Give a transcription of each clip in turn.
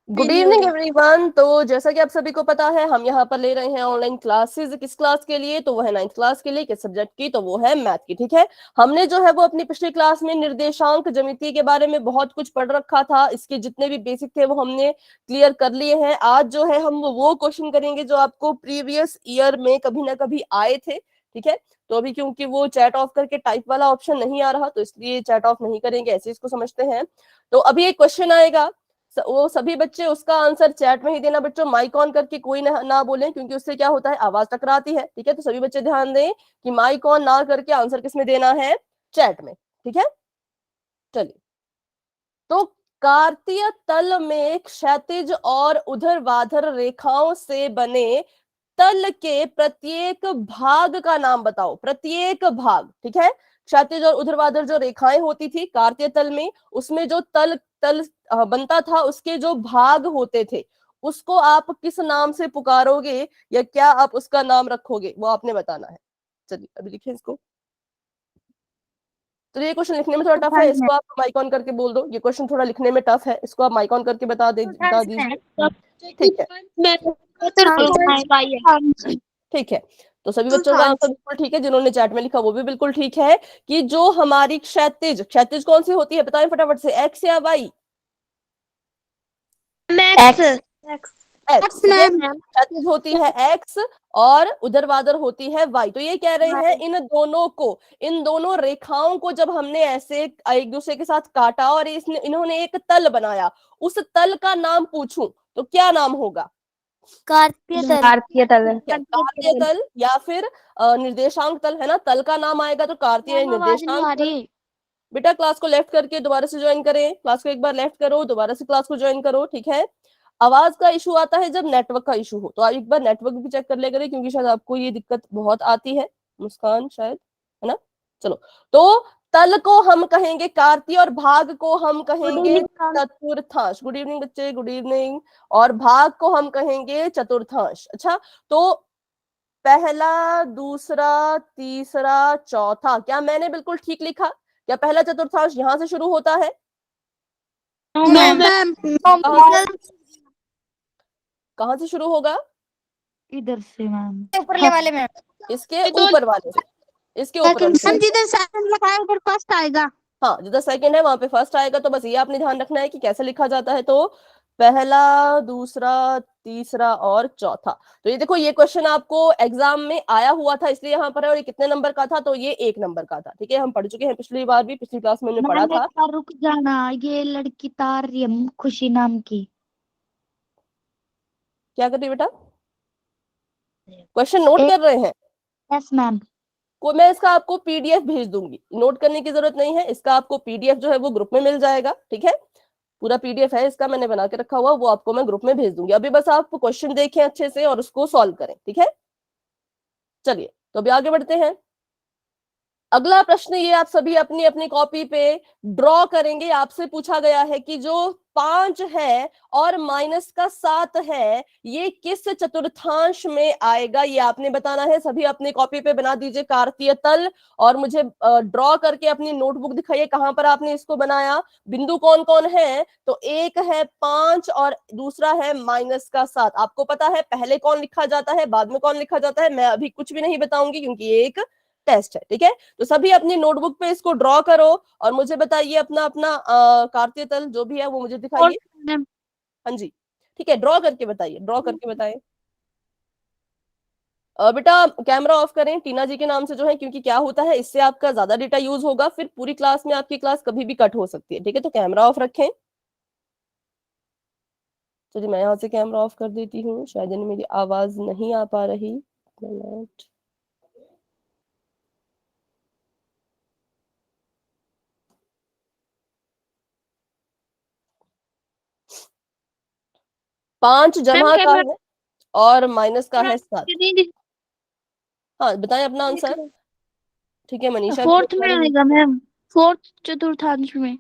Good evening everyone. तो जैसा कि आप सभी को पता है, हम यहाँ पर ले रहे हैं ऑनलाइन क्लासेस। किस क्लास के लिए? तो वो है 9th क्लास के लिए। किस सब्जेक्ट की? तो वो है मैथ की। ठीक है, हमने जो है वो अपनी पिछली क्लास में निर्देशांक ज्यामिति के बारे में बहुत कुछ पढ़ रखा था। इसके जितने भी बेसिक थे वो हमने क्लियर कर लिए हैं। आज जो है हम वो क्वेश्चन करेंगे जो आपको प्रीवियस ईयर में कभी ना कभी आए थे। ठीक है, तो अभी क्योंकि वो चैट ऑफ करके टाइप वाला ऑप्शन नहीं आ रहा, तो इसलिए चैट ऑफ नहीं करेंगे, ऐसे इसको समझते हैं। तो अभी एक क्वेश्चन आएगा, वो सभी बच्चे उसका आंसर चैट में ही देना। बच्चों माइक ऑन करके कोई ना बोलें, क्योंकि उससे क्या होता है, आवाज टकराती है। ठीक है, तो सभी बच्चे ध्यान दें कि माइक ऑन ना करके आंसर किसमें देना है, चैट में। ठीक है, चलिए। तो कार्तीय तल में क्षैतिज और ऊर्ध्वाधर रेखाओं से बने तल के प्रत्येक भाग का नाम बताओ। प्रत्येक भाग, ठीक है। क्षैतिज और ऊर्ध्वाधर जो रेखाएं होती थी कार्तीय तल में, उसमें जो तल तल बनता था, उसके जो भाग होते थे उसको आप किस नाम से पुकारोगे, या क्या आप उसका नाम रखोगे, वो आपने बताना है। चलिए अभी लिखें इसको। तो ये क्वेश्चन लिखने में थोड़ा टफ है, इसको आप माइक ऑन करके बोल दो। ये क्वेश्चन थोड़ा लिखने में टफ है, इसको आप माइक ऑन करके बता दीजिए। ठीक है, ठीक है। तो सभी बच्चों का आंसर बिल्कुल ठीक है। जिन्होंने चैट में लिखा वो भी बिल्कुल ठीक है कि जो हमारी क्षैतिज क्षैतिज कौन सी होती है, बताएं फटाफट से, एक्स या वाई? क्षैतिज होती है एक्स और ऊर्ध्वाधर होती है वाई। तो ये कह रहे हैं इन दोनों रेखाओं को जब हमने ऐसे एक दूसरे के साथ काटा और इन्होंने एक तल बनाया, उस तल का नाम पूछूं तो क्या नाम होगा? कार्तीय तल। कार्तीय तल या फिर निर्देशांक तल, है ना। तल का नाम आएगा तो कार्तीय निर्देशांक तल। बेटा क्लास को लेफ्ट करके दोबारा से ज्वाइन करें, क्लास को एक बार लेफ्ट करो, दोबारा से क्लास को ज्वाइन करो। ठीक है, आवाज का इशू आता है जब नेटवर्क का इशू हो, तो आप एक बार नेटवर्क भी चेक कर ले करें, क्योंकि शायद आपको ये दिक्कत बहुत आती है, मुस्कान शायद, है ना। चलो, तो तल को हम कहेंगे कार्तीय और भाग को हम कहेंगे चतुर्थांश। गुड इवनिंग बच्चे, गुड इवनिंग। और भाग को हम कहेंगे चतुर्थांश। अच्छा, तो पहला, दूसरा, तीसरा, चौथा, क्या मैंने बिल्कुल ठीक लिखा? क्या पहला चतुर्थांश यहां से शुरू होता है? कहां से शुरू होगा? इधर से मैम, ऊपरले वाले में, इसके ऊपर वाले से, इसके ऊपर वाले से। जिधर सेकंड लिखा है उधर फर्स्ट आएगा। हाँ, जिधर सेकंड है वहां पे फर्स्ट आएगा। तो बस ये आपने ध्यान रखना है कि कैसे लिखा जाता है। तो पहला, दूसरा, तीसरा और चौथा। तो ये देखो, ये क्वेश्चन आपको एग्जाम में आया हुआ था, इसलिए यहाँ पर है। और ये कितने नंबर का था? तो ये 1 नंबर का था। ठीक है, हम पढ़ चुके हैं पिछली बार भी, पिछली क्लास में हमने पढ़ा था। रुक जाना, ये लड़की तार रही है, खुशी नाम की। क्या कर रही बेटा? क्वेश्चन नोट कर रहे हैं? Yes ma'am. को मैं इसका आपको पीडीएफ भेज दूंगी, नोट करने की जरूरत नहीं है। इसका आपको पीडीएफ जो है वो ग्रुप में मिल जाएगा। ठीक है, पूरा पीडीएफ है इसका, मैंने बना के रखा हुआ, वो आपको मैं ग्रुप में भेज दूंगी। अभी बस आप क्वेश्चन देखें अच्छे से और उसको सॉल्व करें। ठीक है, चलिए तो अभी आगे बढ़ते हैं। अगला प्रश्न ये आप सभी अपनी अपनी कॉपी पे ड्रॉ करेंगे। आपसे पूछा गया है कि जो 5 है और -7 है, ये किस चतुर्थांश में आएगा, ये आपने बताना है। सभी अपनी कॉपी पे बना दीजिए कार्तीय तल और मुझे ड्रॉ करके अपनी नोटबुक दिखाइए कहां पर आपने इसको बनाया। बिंदु कौन कौन है? तो एक है 5 और दूसरा है -7। आपको पता है पहले कौन लिखा जाता है, बाद में कौन लिखा जाता है। मैं अभी कुछ भी नहीं बताऊंगी क्योंकि ये एक टेस्ट है। ठीक है, तो सभी अपनी नोटबुक पे इसको ड्रॉ करो और मुझे बताइए अपना अपना कार्तीय तल जो भी है वो मुझे दिखाइए। हाँ जी, ठीक है, ड्रॉ करके बताइए, ड्रॉ करके बताएं। बेटा कैमरा ऑफ करें टीना जी के नाम से जो है, क्योंकि क्या होता है इससे आपका ज्यादा डेटा यूज होगा, फिर पूरी क्लास में आपकी क्लास कभी भी कट हो सकती है। ठीक है, तो कैमरा ऑफ रखें। चलिए मैं यहाँ से कैमरा ऑफ कर देती हूँ, शायद मेरी आवाज नहीं आ पा रही। 5 जमा का है और माइनस का है 7। हाँ बताएं अपना आंसर। ठीक है, मनीषा फोर्थ में आएगा मैम, फोर्थ चतुर्थांश में।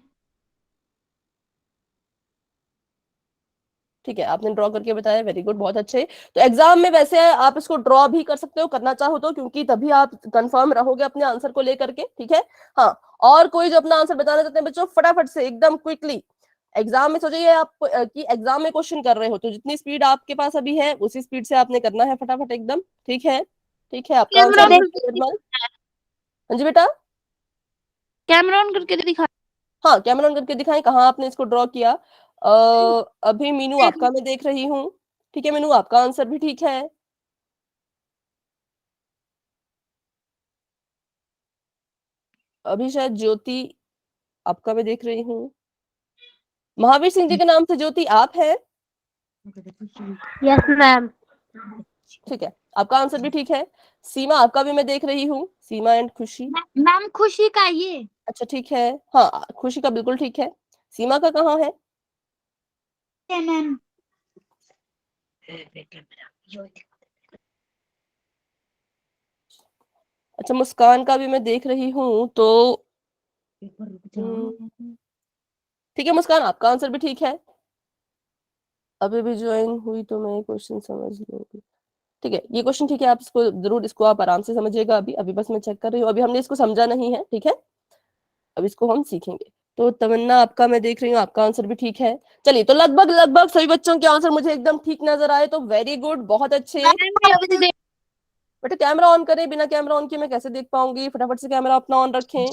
ठीक है, आपने ड्रॉ करके बताया, वेरी गुड, बहुत अच्छे। तो एग्जाम में वैसे आप इसको ड्रॉ भी कर सकते हो, करना चाहो तो, क्योंकि तभी आप कंफर्म रहोगे अपने आंसर को लेकर के। ठीक है, हाँ, और कोई जो अपना आंसर बताना चाहते हैं बच्चों, फटाफट से एकदम क्विकली एग्जाम में सोचिए आप कि एग्जाम में क्वेश्चन कर रहे हो, तो जितनी स्पीड आपके पास अभी है उसी स्पीड से आपने करना है फटाफट एकदम। ठीक है, ठीक है, आपका कैमरा आंसर ऑन बिल्कुल करके निर्मल। हाँ जी बेटा। कैमरा ऑन करके दिखा। हाँ, कैमरा ऑन करके दिखाएं, कहाँ आपने इसको ड्रॉ किया। अभी मीनू आपका मैं देख रही हूँ। ठीक है मीनू, आपका आंसर भी ठीक है। अभी शायद ज्योति आपका मैं देख रही हूँ। महावीर सिंह जी के नाम से ज्योति आप है? Yes ma'am. ठीक है, आपका आंसर भी ठीक है। सीमा आपका भी मैं देख रही हूँ, सीमा एंड खुशी। मैम खुशी का ये अच्छा ठीक है, हाँ खुशी का बिल्कुल ठीक है। सीमा का कहाँ है? है मैम। अच्छा मुस्कान का भी मैं देख रही हूँ, तो ठीक है मुस्कान, आपका आंसर भी ठीक है। अभी भी ज्वाइन हुई तो मैं क्वेश्चन समझ लूंगी। ठीक है, ये क्वेश्चन ठीक है, आप इसको जरूर, इसको आप आराम से समझिएगा। अभी अभी बस मैं चेक कर रही हूँ, अभी हमने इसको समझा नहीं है। ठीक है, अब इसको हम सीखेंगे। तो तमन्ना आपका मैं देख रही हूँ, आपका आंसर भी ठीक है। चलिए, तो लगभग लगभग सभी बच्चों के आंसर मुझे एकदम ठीक नजर आए, तो वेरी गुड, बहुत अच्छे। बेटा कैमरा ऑन करें, बिना कैमरा ऑन किए मैं कैसे देख पाऊंगी? फटाफट से कैमरा अपना ऑन रखें।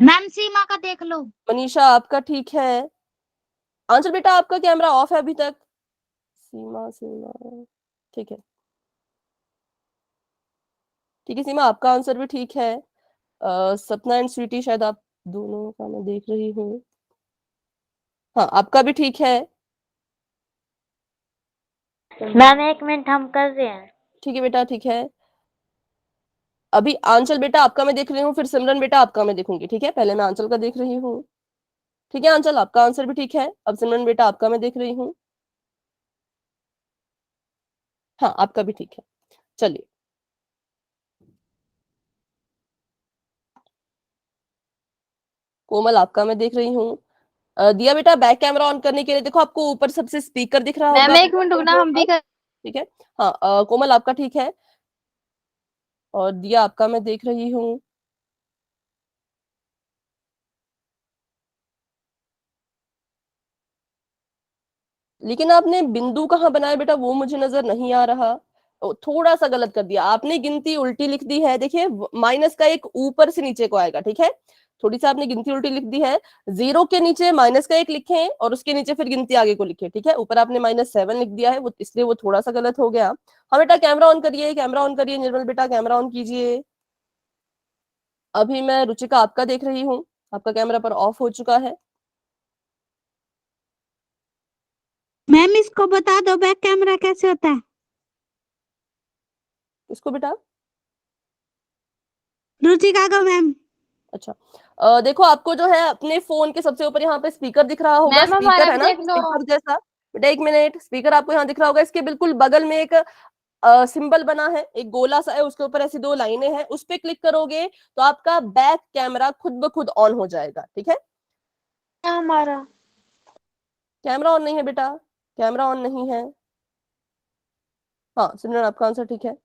मैम सीमा का देख लो। मनीषा आपका ठीक है। आंसर बेटा आपका कैमरा ऑफ है अभी तक। सीमा सीमा, ठीक है, ठीक है सीमा, आपका आंसर भी ठीक है। सपना एंड स्वीटी शायद आप दोनों का मैं देख रही हूँ। हाँ आपका भी ठीक है। मैम 1 मिनट हम कर रहे हैं। ठीक है बेटा, ठीक है। अभी आंचल बेटा आपका मैं देख रही हूँ, फिर सिमरन बेटा आपका मैं देखूंगी। ठीक है, पहले मैं आंचल का देख रही हूँ। ठीक है आंचल, आपका आंसर भी ठीक है। अब सिमरन बेटा आपका मैं देख रही हूँ। हाँ आपका भी ठीक है। चलिए, कोमल आपका मैं देख रही हूँ। दिया बेटा, बैक कैमरा ऑन करने के लिए देखो, आपको ऊपर सबसे स्पीकर दिख रहा होगा। मैम 1 मिनट रुकना, हम भी कर। ठीक है। हाँ कोमल आपका ठीक है, और दिया आपका मैं देख रही हूँ। लेकिन आपने बिंदु कहाँ बनाया बेटा, वो मुझे नजर नहीं आ रहा। थोड़ा सा गलत कर दिया आपने, गिनती उल्टी लिख दी है। देखिए माइनस का एक ऊपर से नीचे को आएगा। ठीक है, थोड़ी सी आपने गिनती उल्टी लिख दी है। जीरो के नीचे माइनस का एक लिखें और उसके नीचे फिर गिनती आगे को लिखे। ठीक है, ऊपर आपने -7 लिख दिया है, वो इसलिए वो थोड़ा सा गलत हो गया। हाँ बेटा कैमरा ऑन करिए, कैमरा ऑन करिए, निर्मल बेटा कैमरा ऑन कीजिए। अभी मैं रुचिका आपका देख रही हूँ, आपका कैमरा पर ऑफ हो चुका है। मैम इसको बता दो बैक कैमरा कैसे होता है। इसको बेटा, रुचिका को मैम। अच्छा देखो आपको जो है अपने फोन के सबसे ऊपर यहाँ पे स्पीकर दिख रहा होगा, मैम स्पीकर हमारा है भी ना, देख लो। स्पीकर जैसा। बेटा एक मिनट, स्पीकर आपको यहाँ दिख रहा होगा, इसके बिल्कुल बगल में एक सिंबल बना है, एक गोला सा है, उसके ऊपर ऐसी दो लाइनें हैं, उस पे क्लिक करोगे तो आपका बैक कैमरा खुद ब खुद ऑन हो जाएगा। ठीक है, हमारा कैमरा ऑन नहीं है बेटा, कैमरा ऑन नहीं है। हाँ सिमरन आपका आंसर ठीक है।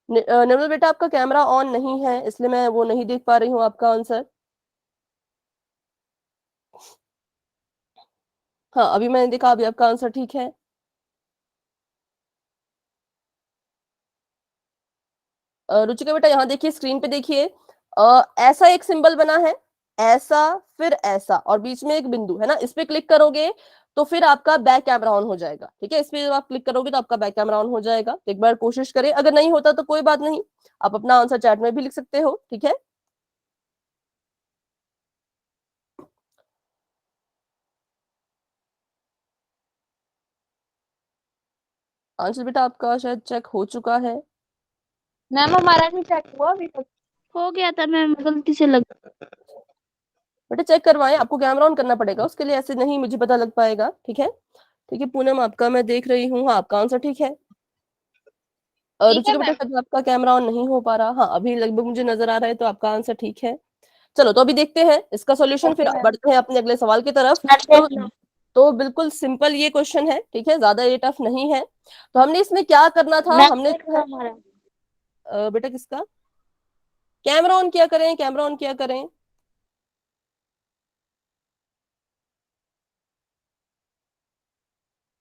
निर्मल बेटा आपका कैमरा ऑन नहीं है, इसलिए मैं वो नहीं देख पा रही हूँ आपका आंसर। हाँ अभी मैंने देखा, अभी आपका आंसर ठीक है। रुचिका बेटा यहाँ देखिए, स्क्रीन पे देखिए, ऐसा एक सिंबल बना है, ऐसा फिर ऐसा, और बीच में एक बिंदु है ना, इस पे क्लिक करोगे तो फिर आपका बैक कैमरा ऑन हो जाएगा। ठीक है, इस पे जब आप क्लिक करोगे तो आपका बैक कैमरा ऑन हो जाएगा। तो एक बार कोशिश करें, अगर नहीं होता तो कोई बात नहीं, आप अपना आंसर चैट में भी लिख सकते हो। ठीक है, आंसर बेटा आपका शायद चेक हो चुका है। मैम हमारा नहीं चेक हुआ अभी तक। हो गया था मैम, गलती से लग। बेटा चेक करवाएं, आपको कैमरा ऑन करना पड़ेगा उसके लिए, ऐसे नहीं मुझे पता लग पाएगा। ठीक है, ठीक है पूनम आपका मैं देख रही हूँ, हाँ आपका आंसर ठीक है। ठीक है रुचिका बेटा मैम। शायद आपका कैमरा ऑन नहीं हो पा रहा, हाँ अभी लगभग मुझे नजर आ रहा है, तो आपका आंसर ठीक है। चलो तो अभी देखते हैं इसका सॉल्यूशन, फिर ओके मैम। बढ़ते हैं अपने अगले सवाल की तरफ। आप तो देख लो। तो बिल्कुल सिंपल ये क्वेश्चन है, ठीक है, ज्यादा ये टफ नहीं है। तो हमने इसमें क्या करना था, मैम हमने देख जो लो है हमारा। बेटा किसका कैमरा ऑन किया करें, कैमरा ऑन किया करें।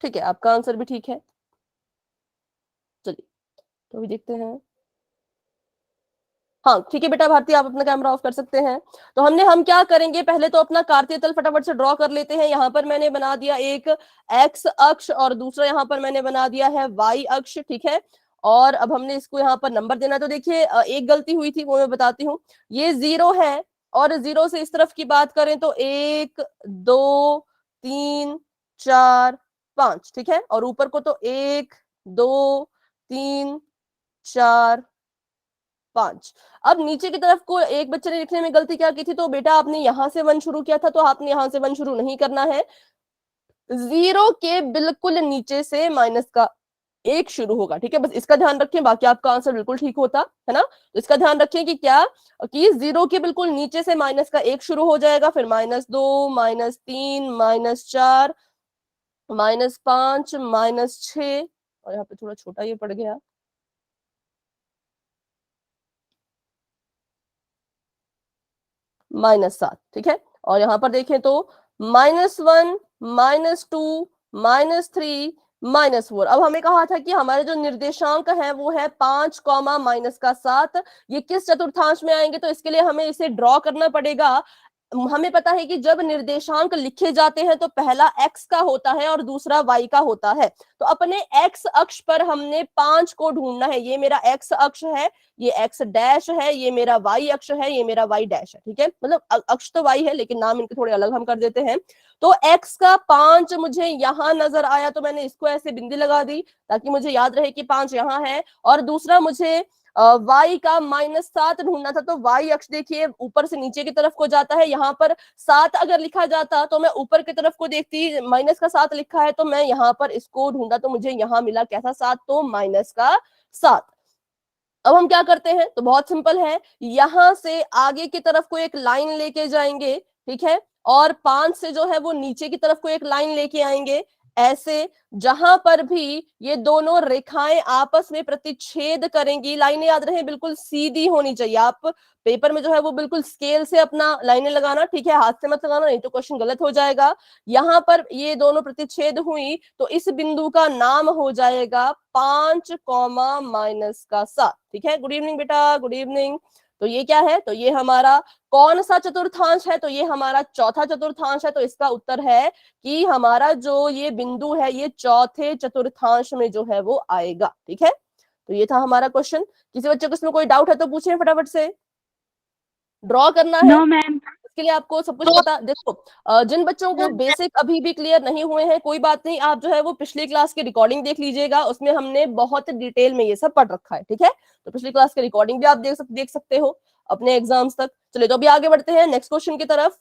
ठीक है, आपका आंसर भी ठीक है। चलिए तो अभी देखते हैं। हाँ ठीक है बेटा भारती, आप अपना कैमरा ऑफ कर सकते हैं। तो हम क्या करेंगे, पहले तो अपना कार्तीय तल फटाफट से ड्रॉ कर लेते हैं। यहाँ पर मैंने बना दिया एक एक्स अक्ष और दूसरा यहाँ पर मैंने बना दिया है वाई अक्ष, ठीक है। और अब हमने इसको यहाँ पर नंबर देना है। तो देखिए एक गलती हुई थी वो मैं बताती हूँ। ये 0 है और 0 से इस तरफ की बात करें तो 1 2 3 4 5, ठीक है। और ऊपर को तो 1 2 3 4 5। अब नीचे की तरफ को एक बच्चे ने लिखने में गलती क्या की थी, तो बेटा आपने यहां से 1 शुरू किया था, तो आपने यहां से 1 शुरू नहीं करना है। 0 के बिल्कुल नीचे से माइनस का 1 शुरू होगा, ठीक है। बस इसका ध्यान रखें, बाकी आपका आंसर बिल्कुल ठीक होता है ना। तो इसका ध्यान रखें कि क्या कि 0 के बिल्कुल नीचे से माइनस का 1 शुरू हो जाएगा, फिर -2 -3 -4 -5 -6 और यहाँ पे थोड़ा छोटा ये पड़ गया, -7, ठीक है। और यहां पर देखें तो -1 -2 -3 -4। अब हमें कहा था कि हमारे जो निर्देशांक है वो है 5 -7। ये किस चतुर्थांश में आएंगे, तो इसके लिए हमें इसे ड्रॉ करना पड़ेगा। हमें पता है कि जब निर्देशांक लिखे जाते हैं तो पहला x का होता है और दूसरा y का होता है। तो अपने x अक्ष पर हमने 5 को ढूंढना है। ये मेरा x अक्ष है, ये x डैश है, ये मेरा y अक्ष है, ये मेरा y डैश है, ठीक है। मतलब अक्ष तो y है लेकिन नाम इनके थोड़े अलग हम कर देते हैं। तो x का 5 मुझे यहां नजर आया तो मैंने इसको ऐसे बिंदी लगा दी ताकि मुझे याद रहे कि 5 यहां है। और दूसरा मुझे y का -7 ढूंढना था, तो y अक्ष देखिए ऊपर से नीचे की तरफ को जाता है। यहाँ पर 7 अगर लिखा जाता तो मैं ऊपर की तरफ को देखती, माइनस का 7 लिखा है तो मैं यहाँ पर इसको ढूंढा तो मुझे यहाँ मिला कैसा 7, तो -7। अब हम क्या करते हैं, तो बहुत सिंपल है, यहां से आगे की तरफ को एक लाइन लेके जाएंगे, ठीक है। और 5 से जो है वो नीचे की तरफ को एक लाइन लेके आएंगे ऐसे, जहां पर भी ये दोनों रेखाएं आपस में प्रतिच्छेद करेंगी। लाइनें याद रहे बिल्कुल सीधी होनी चाहिए। आप पेपर में जो है वो बिल्कुल स्केल से अपना लाइनें लगाना, ठीक है, हाथ से मत लगाना नहीं तो क्वेश्चन गलत हो जाएगा। यहां पर ये दोनों प्रतिच्छेद हुई तो इस बिंदु का नाम हो जाएगा 5 -7, ठीक है। गुड इवनिंग बेटा, गुड इवनिंग। तो ये क्या है, तो ये हमारा कौन सा चतुर्थांश है, तो ये हमारा चौथा चतुर्थांश है। तो इसका उत्तर है कि हमारा जो ये बिंदु है ये चौथे चतुर्थांश में जो है वो आएगा, ठीक है। तो ये था हमारा क्वेश्चन। किसी बच्चे को इसमें कोई डाउट है तो पूछें फटाफट से। ड्रॉ करना है नो मैम। इसके लिए आपको सब कुछ पता। देखो जिन बच्चों को बेसिक अभी भी क्लियर नहीं हुए हैं कोई बात नहीं, आप जो है वो पिछली क्लास की रिकॉर्डिंग देख लीजिएगा, उसमें हमने बहुत डिटेल में ये सब पढ़ रखा है, ठीक है। तो पिछली क्लास की रिकॉर्डिंग भी आप देख सकते हो अपने एग्जाम्स तक। चलिए तो अभी आगे बढ़ते हैं नेक्स्ट क्वेश्चन की तरफ।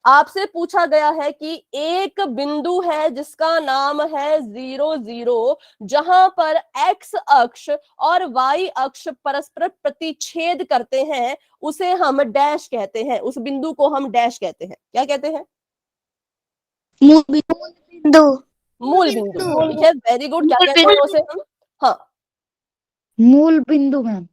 आपसे पूछा गया है कि एक बिंदु है जिसका नाम है 0 0, जहां पर x अक्ष और y अक्ष परस्पर प्रतिच्छेद करते हैं, उसे हम डैश कहते हैं। उस बिंदु को हम डैश कहते हैं। क्या कहते हैं? मूल बिंदु। मूल बिंदु, ठीक है, वेरी गुड। क्या कहते हैं उसे हम? हाँ, मूल बिंदु मैम।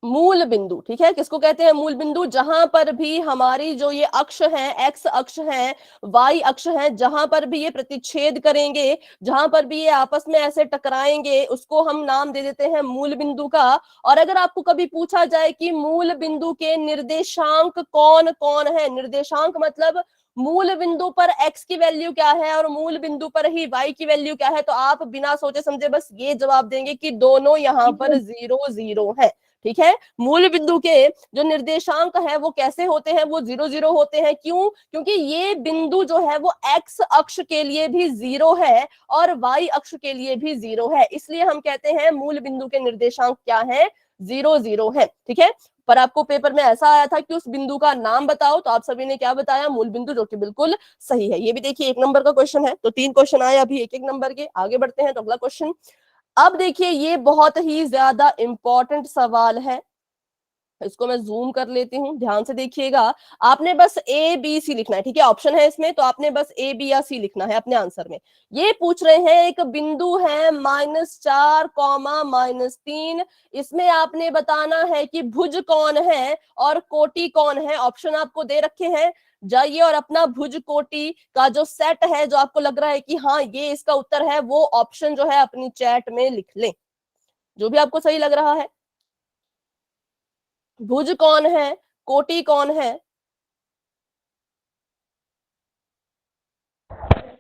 मूल बिंदु, ठीक है। किसको कहते हैं मूल बिंदु? जहां पर भी हमारी जो ये अक्ष है, एक्स अक्ष है, वाई अक्ष है, जहां पर भी ये प्रतिच्छेद करेंगे, जहां पर भी ये आपस में ऐसे टकराएंगे, उसको हम नाम दे देते हैं मूल बिंदु का। और अगर आपको कभी पूछा जाए कि मूल बिंदु के निर्देशांक कौन कौन है, निर्देशांक मतलब मूल बिंदु पर x की वैल्यू क्या है और मूल बिंदु पर ही y की वैल्यू क्या है, तो आप बिना सोचे समझे बस ये जवाब देंगे कि दोनों यहाँ पर 0 0 है, ठीक है। मूल बिंदु के जो निर्देशांक है वो कैसे होते हैं, वो 0 0 होते हैं। क्यों? क्योंकि ये बिंदु जो है वो x अक्ष के लिए भी 0 है और y अक्ष के लिए भी 0 है, इसलिए हम कहते हैं मूल बिंदु के निर्देशांक क्या है, 0 0 है, ठीक है। पर आपको पेपर में ऐसा आया था कि उस बिंदु का नाम बताओ, तो आप सभी ने क्या बताया? मूल बिंदु, जो कि बिल्कुल सही है। ये भी देखिए 1 नंबर का क्वेश्चन है। तो 3 क्वेश्चन आए अभी 1 1 नंबर के। आगे बढ़ते हैं तो अगला क्वेश्चन। अब देखिए ये बहुत ही ज्यादा इंपॉर्टेंट सवाल है इसको मैं जूम कर लेती हूँ, ध्यान से देखिएगा। आपने बस ए बी सी लिखना है, ठीक है, ऑप्शन है इसमें, तो आपने बस ए बी या सी लिखना है अपने आंसर में। ये पूछ रहे हैं एक बिंदु है -4, -3, इसमें आपने बताना है कि भुज कौन है और कोटि कौन है। ऑप्शन आपको दे रखे हैं, जाइए और अपना भुज कोटि का जो सेट है, जो आपको लग रहा है कि हाँ ये इसका उत्तर है, वो ऑप्शन जो है अपनी चैट में लिख लें, जो भी आपको सही लग रहा है। भुज कौन है, कोटि कौन है?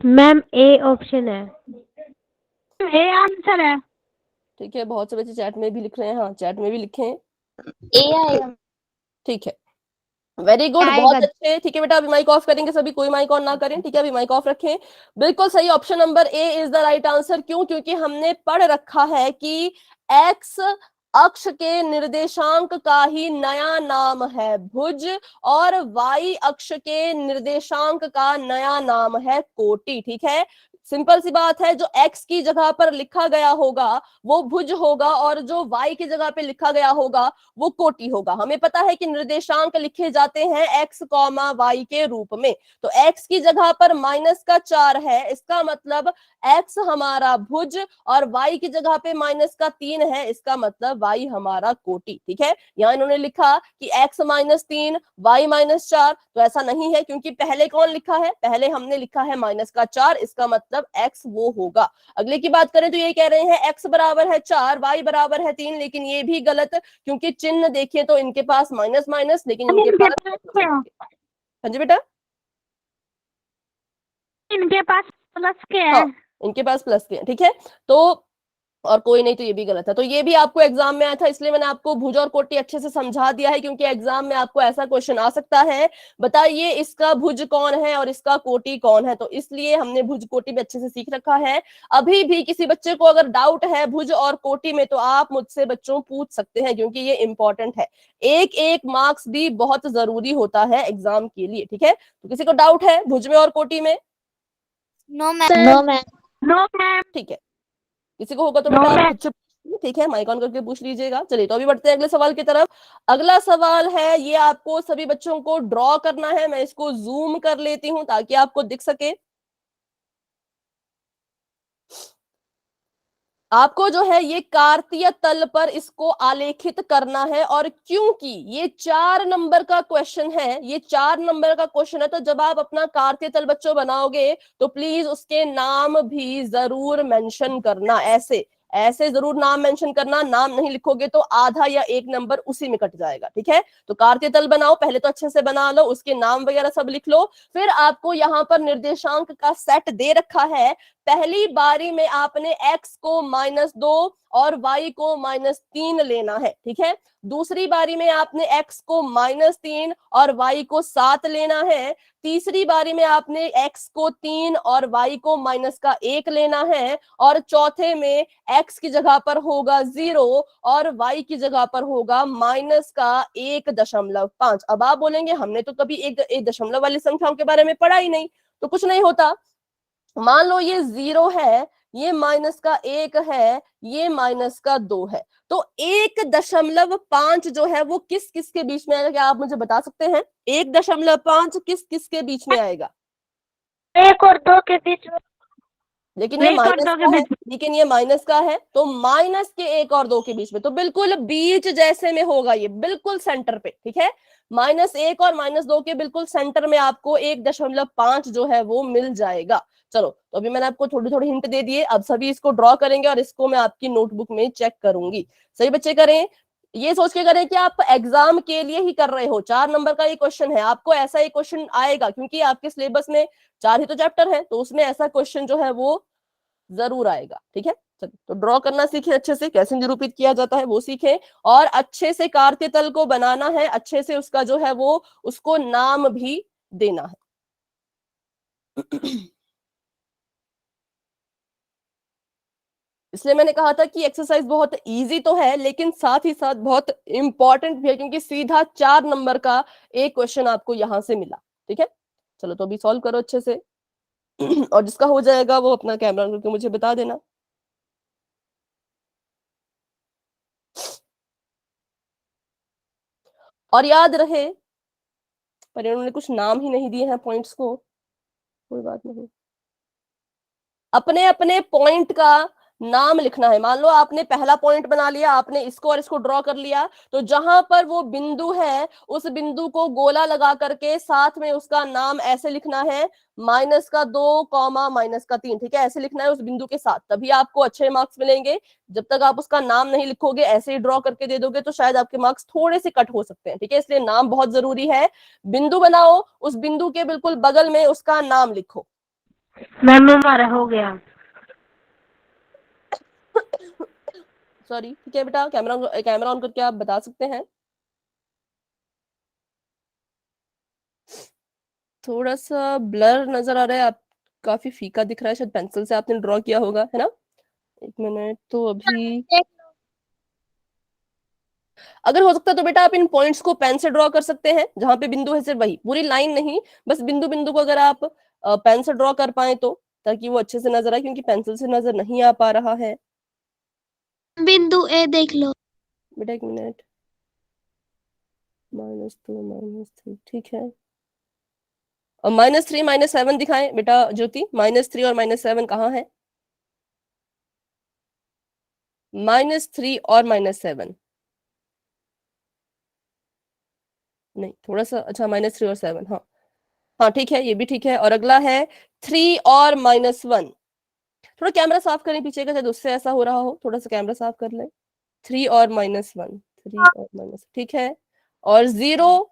मैम ए ऑप्शन है। ए आंसर है। ठीक है, बहुत से बच्चे चैट में भी लिख रहे हैं, हाँ चैट में भी लिखे हैं। ए आएगा। ठीक है, वेरी गुड, आएगा। बहुत अच्छे। ठीक है बेटा, अभी माइक ऑफ करेंगे सभी, कोई माइक ऑन ना करें, ठीक है, अभी माइक ऑफ रखें। बिल्कुल सही, option number A is the right answer. क्यों? क्योंकि हमने पढ़ रखा है कि एक्स अक्ष के निर्देशांक का ही नया नाम है भुज, और वाई अक्ष के निर्देशांक का नया नाम है कोटि। ठीक है, सिंपल सी बात है, जो एक्स की जगह पर लिखा गया होगा वो भुज होगा, और जो वाई की जगह पे लिखा गया होगा वो कोटि होगा। हमें पता है कि निर्देशांक लिखे जाते हैं एक्स कॉमा वाई के रूप में, तो एक्स की जगह पर -4 है, इसका मतलब एक्स हमारा भुज, और वाई की जगह पे -3 है, इसका मतलब वाई हमारा कोटि। ठीक है, यहाँ इन्होंने लिखा कि एक्स -3 वाई -4, तो ऐसा नहीं है, क्योंकि पहले कौन लिखा है? पहले हमने लिखा है -4, इसका मतलब एक्स वो होगा। अगले की बात करें तो ये कह रहे हैं एक्स बराबर है 4, वाई बराबर है 3, लेकिन ये भी गलत, क्योंकि चिन्ह देखिए तो इनके पास माइनस माइनस, लेकिन इनके पास हाँ जी बेटा, इनके पास प्लस के है। हाँ इनके पास प्लस के हैं। ठीक है, तो और कोई नहीं तो ये भी गलत है। तो ये भी आपको एग्जाम में आया था, इसलिए मैंने आपको भुज और कोटि अच्छे से समझा दिया है, क्योंकि एग्जाम में आपको ऐसा क्वेश्चन आ सकता है, बताइए इसका भुज कौन है और इसका कोटि कौन है, तो इसलिए हमने भुज कोटि भी अच्छे से सीख रखा है। अभी भी किसी बच्चे को अगर डाउट है भुज और कोटि में, तो आप मुझसे बच्चों पूछ सकते हैं, क्योंकि ये इंपॉर्टेंट है, एक एक मार्क्स भी बहुत जरूरी होता है एग्जाम के लिए। ठीक है, तो किसी को डाउट है भुज में और कोटि में? No ma'am. No ma'am. ठीक है, किसी को होगा तो बेटा आप खुद से, ठीक है, माइक ऑन करके पूछ लीजिएगा। चलिए, तो अभी बढ़ते हैं अगले सवाल की तरफ। अगला सवाल है, ये आपको सभी बच्चों को ड्रॉ करना है, मैं इसको जूम कर लेती हूं ताकि आपको दिख सके। आपको जो है ये कार्तीय तल पर इसको आलेखित करना है, और क्योंकि ये 4 नंबर का क्वेश्चन है, ये 4 नंबर का क्वेश्चन है, तो जब आप अपना कार्तीय तल बच्चों बनाओगे तो प्लीज उसके नाम भी जरूर मेंशन करना, ऐसे ऐसे जरूर नाम मेंशन करना, नाम नहीं लिखोगे तो आधा या 1 नंबर उसी में कट जाएगा। ठीक है, तो कार्तीय तल बनाओ, पहले तो अच्छे से बना लो, उसके नाम वगैरह सब लिख लो, फिर आपको यहाँ पर निर्देशांक का सेट दे रखा है। पहली बारी में आपने x को -2 और y को -3 लेना है। ठीक है, दूसरी बारी में आपने x को -3 और y को 7 लेना है। तीसरी बारी में आपने x को 3 और y को -1 लेना है, और चौथे में x की जगह पर होगा 0 और y की जगह पर होगा -1.5। अब आप बोलेंगे हमने तो कभी एक दशमलव वाली संख्याओं के बारे में पढ़ा ही नहीं, तो कुछ नहीं होता। मान लो ये 0 है, ये -1 है, ये -2 है, तो 1.5 जो है वो किस किस के बीच में आएगा? क्या आप मुझे बता सकते हैं 1.5 किस किस के बीच में आएगा? 1 और 2 के बीच में। लेकिन ये एक और माइनस दो के का है, बीच में। लेकिन ये माइनस का है, तो माइनस के 1 और 2 के बीच में, तो बिल्कुल बीच जैसे में होगा, ये बिल्कुल सेंटर पे। ठीक है, -1 और -2 के बिल्कुल सेंटर में आपको 1.5 जो है वो मिल जाएगा। चलो, तो अभी मैंने आपको थोड़ी थोड़ी हिंट दे दिए, अब सभी इसको ड्रॉ करेंगे और इसको मैं आपकी नोटबुक में चेक करूंगी। सही बच्चे करें, ये सोच के करें कि आप एग्जाम के लिए ही कर रहे हो, 4 नंबर का ये क्वेश्चन है, आपको ऐसा ही क्वेश्चन आएगा, क्योंकि आपके सिलेबस में 4 ही तो चैप्टर है, तो उसमें ऐसा क्वेश्चन जो है वो जरूर आएगा। ठीक है, चलिए, तो ड्रॉ करना सीखें, अच्छे से कैसे निरूपित किया जाता है वो सीखें, और अच्छे से कार्तीय तल को बनाना है, अच्छे से उसका जो है वो उसको नाम भी देना है। इसलिए मैंने कहा था कि एक्सरसाइज बहुत इजी तो है, लेकिन साथ ही साथ बहुत इंपॉर्टेंट भी है, क्योंकि सीधा 4 नंबर का एक क्वेश्चन आपको यहां से मिला। ठीक है, चलो, तो अभी सॉल्व करो अच्छे से। और जिसका हो जाएगा वो अपना कैमरा करके मुझे बता देना। और याद रहे, पर इन्होंने कुछ नाम ही नहीं दिए हैं पॉइंट्स को, कोई बात नहीं, अपने अपने पॉइंट का नाम लिखना है। मान लो आपने पहला पॉइंट बना लिया, आपने इसको और इसको ड्रॉ कर लिया, तो जहां पर वो बिंदु है उस बिंदु को गोला लगा करके साथ में उसका नाम ऐसे लिखना है, -2, -3, ठीक है, ऐसे लिखना है उस बिंदु के साथ, तभी आपको अच्छे मार्क्स मिलेंगे। जब तक आप उसका नाम नहीं लिखोगे, ऐसे ही ड्रॉ करके दे दोगे, तो शायद आपके मार्क्स थोड़े से कट हो सकते हैं, ठीक है, इसलिए नाम बहुत जरूरी है। बिंदु बनाओ, उस बिंदु के बिल्कुल बगल में उसका नाम लिखो। मैम हमारा हो गया। सॉरी, ठीक है बेटा, कैमरा ऑन करके आप बता सकते हैं। थोड़ा सा ब्लर नजर आ रहा है, आप काफी फीका दिख रहा है, शायद पेंसिल से आपने ड्रॉ किया होगा, है ना। 1 मिनट, तो अभी अगर हो सकता है तो बेटा आप इन पॉइंट्स को पेन से ड्रॉ कर सकते हैं, जहां पे बिंदु है सिर्फ वही, पूरी लाइन नहीं, बस बिंदु बिंदु को अगर आप पेन से ड्रॉ कर पाए तो, ताकि वो अच्छे से नजर आए, क्योंकि पेंसिल से नजर नहीं आ पा रहा है। बिंदु ए देख लो। बेटा 1 मिनट, -2 -3, ठीक है, और -3 -7 दिखाएं बेटा ज्योति, -3 और -7 कहाँ है? -3 और -7 नहीं, थोड़ा सा, अच्छा, -3 और 7, हाँ हाँ ठीक है, ये भी ठीक है। और अगला है 3 और -1। थोड़ा कैमरा साफ करें पीछे का, शायद उससे ऐसा हो रहा हो, थोड़ा सा कैमरा साफ कर लें। 3 और -1, 3 और -, ठीक है, और 0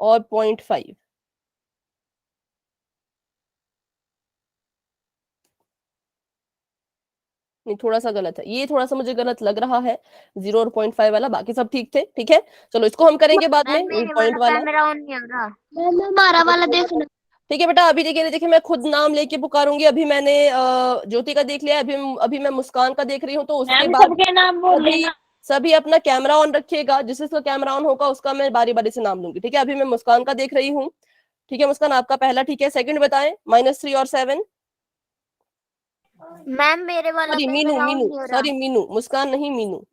और 0.5। नहीं, थोड़ा सा गलत है ये, थोड़ा सा मुझे गलत लग रहा है, 0 और 0.5 वाला, बाकी सब ठीक थे, ठीक है। चलो इसको हम करेंगे बाद में, पॉइंट वाला। कैमरा ऑन नहीं हो रहा। हमारा वाला देख लो। ठीक है बेटा, अभी देखिए देखिए, मैं खुद नाम लेके पुकारूंगी। अभी मैंने ज्योति का देख लिया, अभी मैं मुस्कान का देख रही हूँ, तो उसके बाद सबके नाम बोल सभी लेना। सभी अपना कैमरा ऑन रखिएगा, जिसका कैमरा ऑन होगा उसका मैं बारी बारी से नाम लूंगी, ठीक है। अभी मैं मुस्कान का देख रही हूँ, ठीक है, मुस्कान आपका पहला, ठीक है, सेकंड बताएं, -3 और 7। मैम मेरे वाला sorry Meenu, camera on Meenu, नहीं हो रहा। सॉरी मीनू, मुस्कान नहीं, मीनू।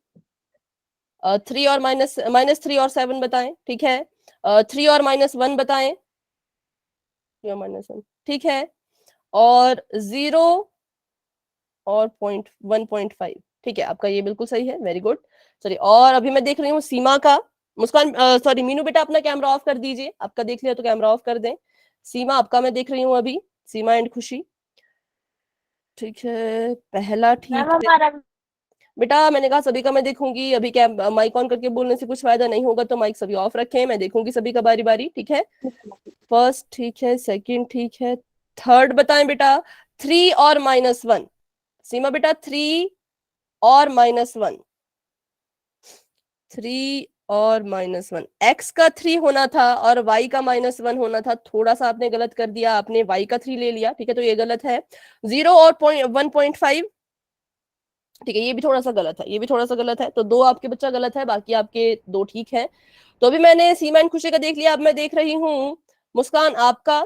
3 और -3 और 7 बताएं, ठीक है। 3 और -1 बताएं, 3 और -1, ठीक है, और 0 और 1.5, ठीक है, आपका ये बिल्कुल सही है, वेरी गुड। चलिए, और अभी मैं देख रही हूँ सीमा का। मुस्कान, सॉरी मीनू बेटा, अपना कैमरा ऑफ कर दीजिए, आपका देख लिया तो कैमरा ऑफ कर दें। सीमा आपका मैं देख रही हूँ अभी, सीमा एंड खुशी, ठीक है, पहला मैम ठीक है हमारा बेटा, मैंने कहा सभी का मैं देखूंगी। अभी क्या माइक ऑन करके बोलने से कुछ फायदा नहीं होगा, तो माइक सभी ऑफ रखें, मैं देखूंगी सभी का बारी बारी, ठीक है। फर्स्ट ठीक है, सेकंड ठीक है, थर्ड बताएं बेटा। 3 और -1, सीमा बेटा 3 और -1, 3 और -1, x का 3 होना था और y का -1 होना था, थोड़ा सा आपने गलत कर दिया, आपने y का 3 ले लिया, ठीक है, तो ये गलत है। 0 और 1.5, ठीक है, ये भी थोड़ा सा गलत है, ये भी थोड़ा सा गलत है, तो 2 आपके बच्चा गलत है, बाकी आपके 2 ठीक है। तो अभी मैंने सीमा एंड खुशी का देख लिया, अब मैं देख रही हूँ मुस्कान आपका।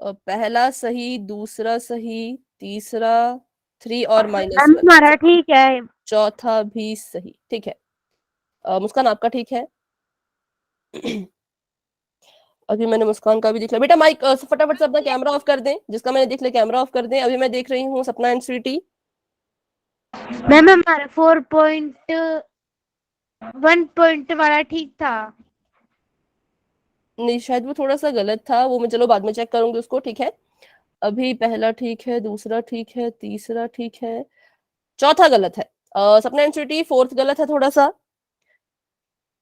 पहला सही, दूसरा सही, तीसरा 3 और मैम -1, हमारा ठीक है। चौथा भी सही, ठीक है। मुस्कान आपका ठीक है। अभी मैंने मुस्कान का भी देख लिया बेटा, माइक फटाफट से अपना कैमरा ऑफ कर दें, जिसका मैंने देख लिया कैमरा ऑफ कर दें। अभी मैं देख रही हूँ सपना एंड स्वीटी। मैम हमारा 4.1 पॉइंट वाला ठीक था। नहीं, शायद वो थोड़ा सा गलत था, वो मैं चलो बाद में चेक करूंगी उसको, ठीक है। अभी पहला ठीक है, दूसरा ठीक है, तीसरा ठीक है, चौथा गलत है। सपना एंड स्वीटी, फोर्थ गलत है थोड़ा सा,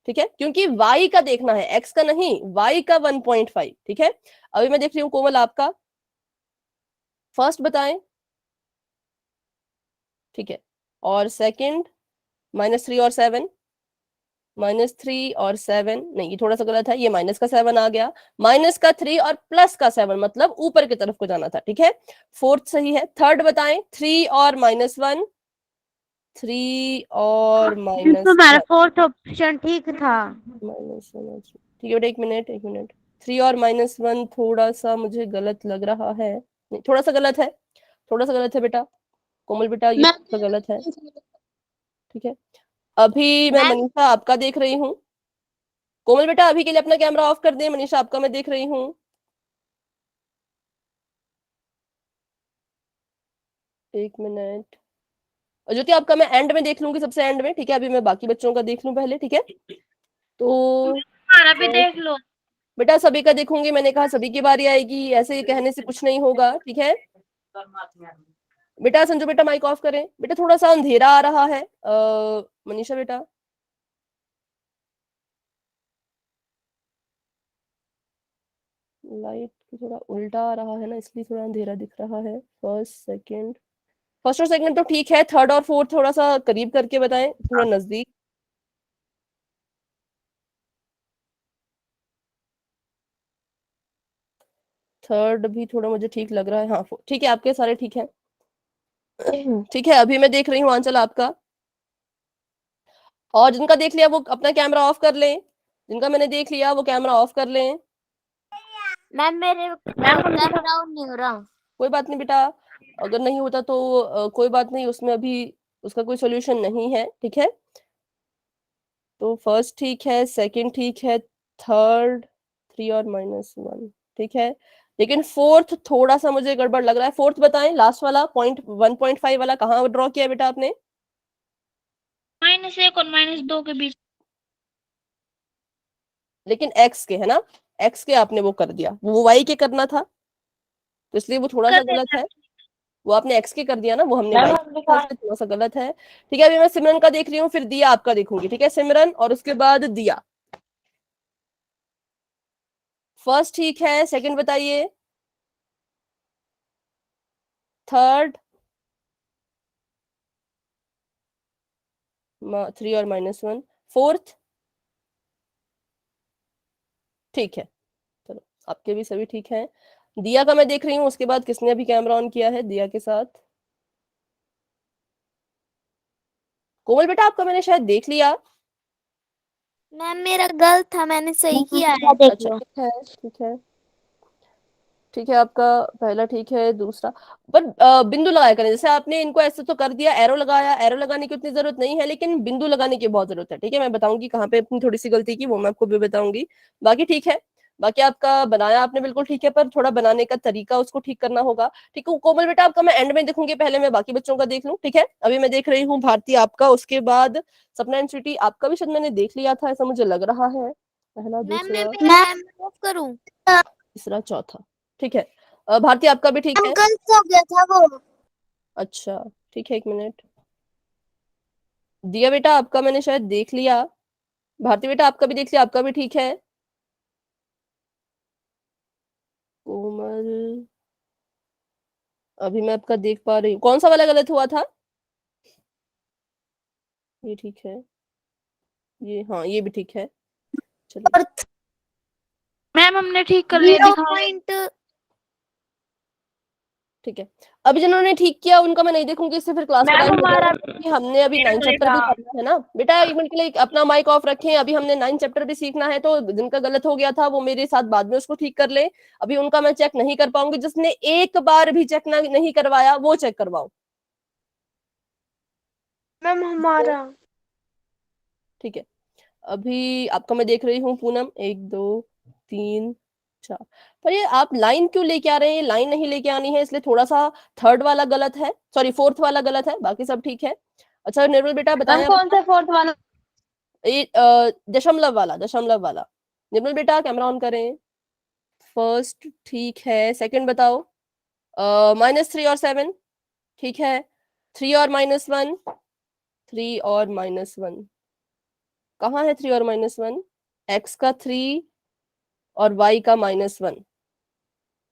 ठीक है, क्योंकि y का देखना है, x का नहीं, y का 1.5, ठीक है। अभी मैं देख रही हूँ कोमल आपका, फर्स्ट बताएं, ठीक है, और सेकंड -3 और 7, -3 और 7 नहीं, ये थोड़ा सा गलत है, ये माइनस का 7 आ गया, -3 और +7, मतलब ऊपर की तरफ को जाना था, ठीक है। फोर्थ सही है। थर्ड बताएं, 3 और -1, 3 और हमारा -1, फोर्थ ऑप्शन ठीक था। ठीक है बेटा, 1 मिनट 1 मिनट। 3 और -1 थोड़ा सा मुझे गलत लग रहा है, नहीं, थोड़ा सा गलत है, थोड़ा सा गलत है बेटा, कोमल बेटा, ये थोड़ा सा गलत है। ठीक है, अभी मैं मैम। मनीषा आपका देख रही हूँ। कोमल बेटा अभी के लिए अपना कैमरा ऑफ कर दें, मनीषा आपका मैं देख रही हूँ। एक मिनट, और ज्योति आपका मैं एंड में देख लूंगी, सबसे एंड में, ठीक है। अभी मैं बाकी बच्चों का देख लूं पहले, ठीक है। तो हमारा भी देख लो। बेटा सभी का देखूंगी, मैंने कहा सभी की बारी आएगी, ऐसे कहने से कुछ नहीं होगा, ठीक है। बेटा संजू बेटा माइक ऑफ करें। बेटा थोड़ा सा अंधेरा आ रहा है, मनीषा बेटा। लाइट थोड़ा उल्टा आ रहा है ना, इसलिए थोड़ा अंधेरा दिख रहा है। फर्स्ट सेकंड, फर्स्ट और सेकंड तो ठीक है, थर्ड और फोर्थ थोड़ा सा करीब करके बताएं, थोड़ा नजदीक। थर्ड भी थोड़ा मुझे ठीक लग रहा है, हाँ ठीक है, आपके सारे ठीक है। ठीक है, अभी मैं देख रही हूँ आंचल आपका। और जिनका देख लिया वो अपना कैमरा ऑफ कर लें, जिनका मैंने देख लिया वो कैमरा ऑफ कर लें। मैम मेरे कैमरा ऑन नहीं हो रहा। कोई बात नहीं बेटा, अगर नहीं होता तो कोई बात नहीं, उसमें अभी उसका कोई सोल्यूशन नहीं है, ठीक है। तो फर्स्ट ठीक है, सेकंड ठीक है, थर्ड 3 और -1 ठीक है, लेकिन फोर्थ थोड़ा सा मुझे गड़बड़ लग रहा है। फोर्थ बताएं, लास्ट वाला पॉइंट 1.5 वाला कहाँ ड्रॉ किया बेटा आपने? -1 और -2 के बीच। लेकिन एक्स के है ना, एक्स के आपने वो कर दिया, वो वाई के करना था, तो इसलिए वो थोड़ा सा गलत है। वो आपने एक्स के कर दिया ना, वो हमने वाई थोड़ा सा गलत है, ठीक है। अभी मैं सिमरन का देख रही हूँ, फिर दिया आपका देखूंगी, ठीक है। सिमरन और उसके बाद दिया। फर्स्ट ठीक है, सेकंड बताइए, थर्ड 3 और -1, फोर्थ ठीक है। चलो आपके भी सभी ठीक हैं। दिया का मैं देख रही हूँ, उसके बाद किसने अभी कैमरा ऑन किया है दिया के साथ? कोमल बेटा आपका मैंने शायद देख लिया। मैम मेरा गलत था, मैंने सही किया है। अच्छा ठीक है, ठीक है, ठीक है, आपका पहला ठीक है, दूसरा पर बिंदु लगाया करें। जैसे आपने इनको ऐसे तो कर दिया, एरो लगाया, एरो लगाने की उतनी जरूरत नहीं है, लेकिन बिंदु लगाने की बहुत जरूरत है, ठीक है। मैं बताऊंगी कहाँ पे अपनी थोड़ी सी गलती की, वो मैं आपको भी बताऊंगी। बाकी ठीक है, बाकी आपका बनाया आपने बिल्कुल ठीक है, पर थोड़ा बनाने का तरीका उसको ठीक करना होगा, ठीक है। कोमल बेटा आपका मैं एंड में देखूंगी, पहले मैं बाकी बच्चों का देख लूं, ठीक है। अभी मैं देख रही हूँ भारती आपका, उसके बाद सपना एंड स्वीटी आपका भी शायद मैंने देख लिया था, ऐसा मुझे लग रहा है। पहला, मैम मैं दूसरा, मेरा कैमरा ऑफ करूं? तीसरा, चौथा, ठीक है। भारती आपका भी ठीक है। गलत हो गया था वो। अच्छा ठीक है, एक मिनट। दिया बेटा आपका मैंने शायद देख लिया, भारती बेटा आपका भी देख लिया, आपका भी ठीक है। कोमल अभी मैं आपका देख पा रही हूँ, कौन सा वाला गलत हुआ था? ये ठीक है, ये हाँ ये भी ठीक है, चलिए मैम हमने ठीक कर लिया, दिखाओ। ठीक है। अभी जिन्होंने ठीक किया उनका मैं नहीं देखूंगी, इससे फिर क्लास का मैम टाइम हो हमारा जाएगा, क्योंकि हमने अभी 9 चैप्टर भी करना है ना। बेटा एक मिनट के लिए अपना माइक ऑफ रखें, अभी हमने 9 चैप्टर भी सीखना है, तो जिनका गलत हो गया था वो मेरे साथ बाद में उसको ठीक कर ले। अभी उनका मैं चेक नहीं कर पाऊंगी, जिसने एक बार भी चेक नहीं करवाया वो चेक करवाओ। मैम हमारा ठीक है, अभी आपका मैं देख रही हूँ पूनम, 1 2 3 4। पर ये आप लाइन क्यों लेके आ रहे हैं? लाइन नहीं लेके आनी है, इसलिए थोड़ा सा थर्ड वाला गलत है, सॉरी फोर्थ वाला गलत है, बाकी सब ठीक है। अच्छा निर्मल बेटा बताएं, कौन सा फोर्थ वाला? ये दशमलव वाला, दशमलव वाला। निर्मल बेटा कैमरा ऑन करें। फर्स्ट ठीक है, सेकंड बताओ। -3 और 7 ठीक है, 3 और -1, 3 और -1, कहाँ है 3 और -1? एक्स का 3 और y का -1,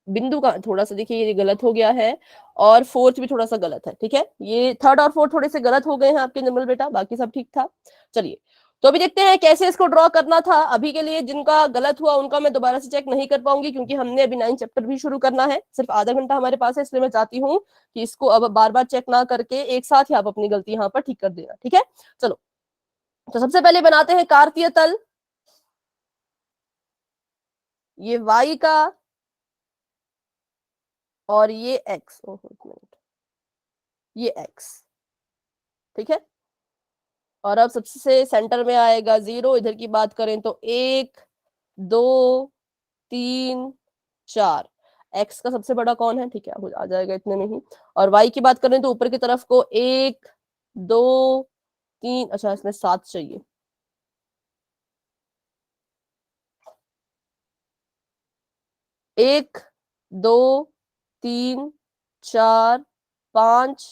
बिंदु का थोड़ा सा देखिए ये गलत हो गया है, और फोर्थ भी थोड़ा सा गलत है, ठीक है। ये थर्ड और फोर्थ थोड़े से गलत हो गए हैं आपके निर्मल बेटा, बाकी सब ठीक था। चलिए तो अभी देखते हैं कैसे इसको ड्रॉ करना था। अभी के लिए जिनका गलत हुआ उनका मैं दोबारा से चेक नहीं कर पाऊंगी, क्योंकि हमने अभी 9 चैप्टर भी शुरू करना है, सिर्फ आधा घंटा हमारे पास है, इसलिए मैं चाहती हूँ कि इसको अब बार बार चेक ना करके एक साथ ही आप अपनी गलती यहाँ पर ठीक कर देना, ठीक है। चलो तो सबसे पहले बनाते हैं कार्तीय तल। ये y का और ये x, ओह एक मिनट, ये x, ठीक है। और अब सबसे सेंटर में आएगा 0। इधर की बात करें तो 1 2 3 4। एक्स का सबसे बड़ा कौन है? ठीक है, आ जाएगा इतने में ही। और वाई की बात करें तो ऊपर की तरफ को 1 2 3, अच्छा इसमें 7 चाहिए। एक 2 3 4 5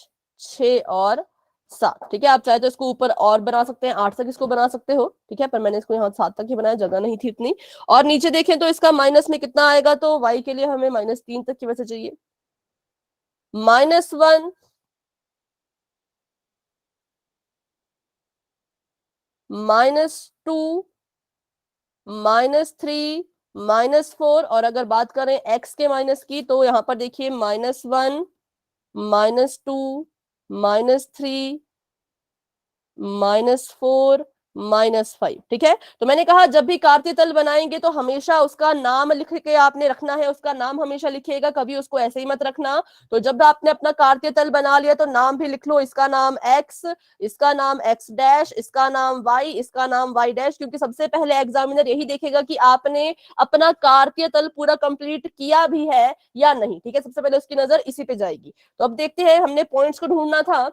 6 और 7। ठीक है, आप चाहे तो इसको ऊपर और बना सकते हैं, 8 तक इसको बना सकते हो। ठीक है, पर मैंने इसको यहाँ 7 तक ही बनाया, जगह नहीं थी इतनी। और नीचे देखें तो इसका माइनस में कितना आएगा, तो वाई के लिए हमें -3 तक की वैसे चाहिए। -1 -2 -3 -4। और अगर बात करें एक्स के माइनस की तो यहां पर देखिए -1 -2 -3 -4 -5। ठीक है, तो मैंने कहा जब भी कार्तीय तल बनाएंगे तो हमेशा उसका नाम लिख के आपने रखना है, उसका नाम हमेशा लिखिएगा, कभी उसको ऐसे ही मत रखना। तो जब आपने अपना कार्तीय तल बना लिया तो नाम भी लिख लो, इसका नाम एक्स, इसका नाम एक्स डैश, इसका नाम वाई, इसका नाम वाई डैश, क्योंकि सबसे पहले एग्जामिनर यही देखेगा कि आपने अपना कार्तीय तल पूरा कंप्लीट किया भी है या नहीं। ठीक है, सबसे पहले उसकी नजर इसी पे जाएगी। तो अब देखते हैं, हमने पॉइंट्स को ढूंढना था।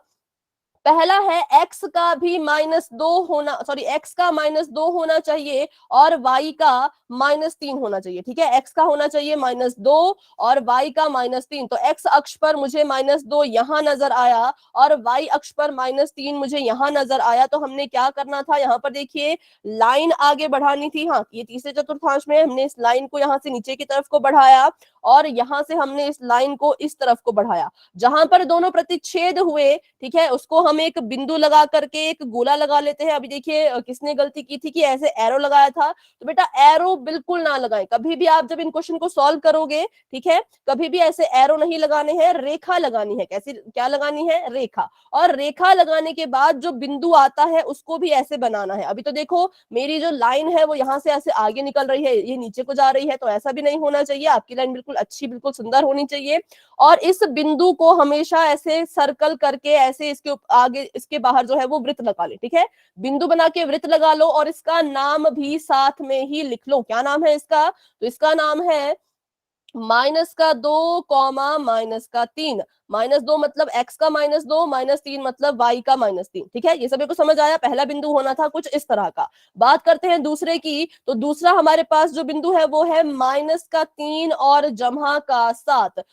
पहला है एक्स का भी -2 होना, सॉरी एक्स का -2 होना चाहिए और वाई का -3 होना चाहिए। ठीक है, एक्स का होना चाहिए -2 और वाई का -3। तो एक्स अक्ष पर मुझे -2 यहां नजर आया और वाई अक्ष पर -3 मुझे यहां नजर आया। तो हमने क्या करना था, यहाँ पर देखिए लाइन आगे बढ़ानी थी। हाँ, ये तीसरे चतुर्थांश में हमने इस लाइन को यहाँ से नीचे की तरफ को बढ़ाया और यहाँ से हमने इस लाइन को इस तरफ को बढ़ाया। जहां पर दोनों प्रतिच्छेद हुए, ठीक है, उसको हम एक बिंदु लगा करके एक गोला लगा लेते हैं। अभी देखिए किसने गलती की थी कि ऐसे एरो लगाया था, तो बेटा एरो बिल्कुल ना लगाएं कभी भी आप जब इन क्वेश्चन को सॉल्व करोगे। ठीक है, कभी भी ऐसे एरो नहीं लगाने हैं, रेखा लगानी है। कैसी, क्या लगानी है? रेखा। और रेखा लगाने के बाद जो बिंदु आता है उसको भी ऐसे बनाना है। अभी तो देखो मेरी जो लाइन है वो यहाँ से ऐसे आगे निकल रही है, ये नीचे को जा रही है, तो ऐसा भी नहीं होना चाहिए। आपकी लाइन बिल्कुल अच्छी, बिल्कुल सुंदर होनी चाहिए। और इस बिंदु को हमेशा ऐसे सर्कल करके ऐसे इसके आगे, इसके बाहर जो है वो वृत्त लगा ले। ठीक है, बिंदु बना के वृत्त लगा लो और इसका नाम भी साथ में ही लिख लो। क्या नाम है इसका? तो इसका नाम है -2, -3। -2 मतलब x का -2, -3 मतलब y का -3। ठीक है, ये सभी को समझ आया? पहला बिंदु होना था कुछ इस तरह का। बात करते हैं दूसरे की, तो दूसरा हमारे पास जो बिंदु है वो है -3 और −7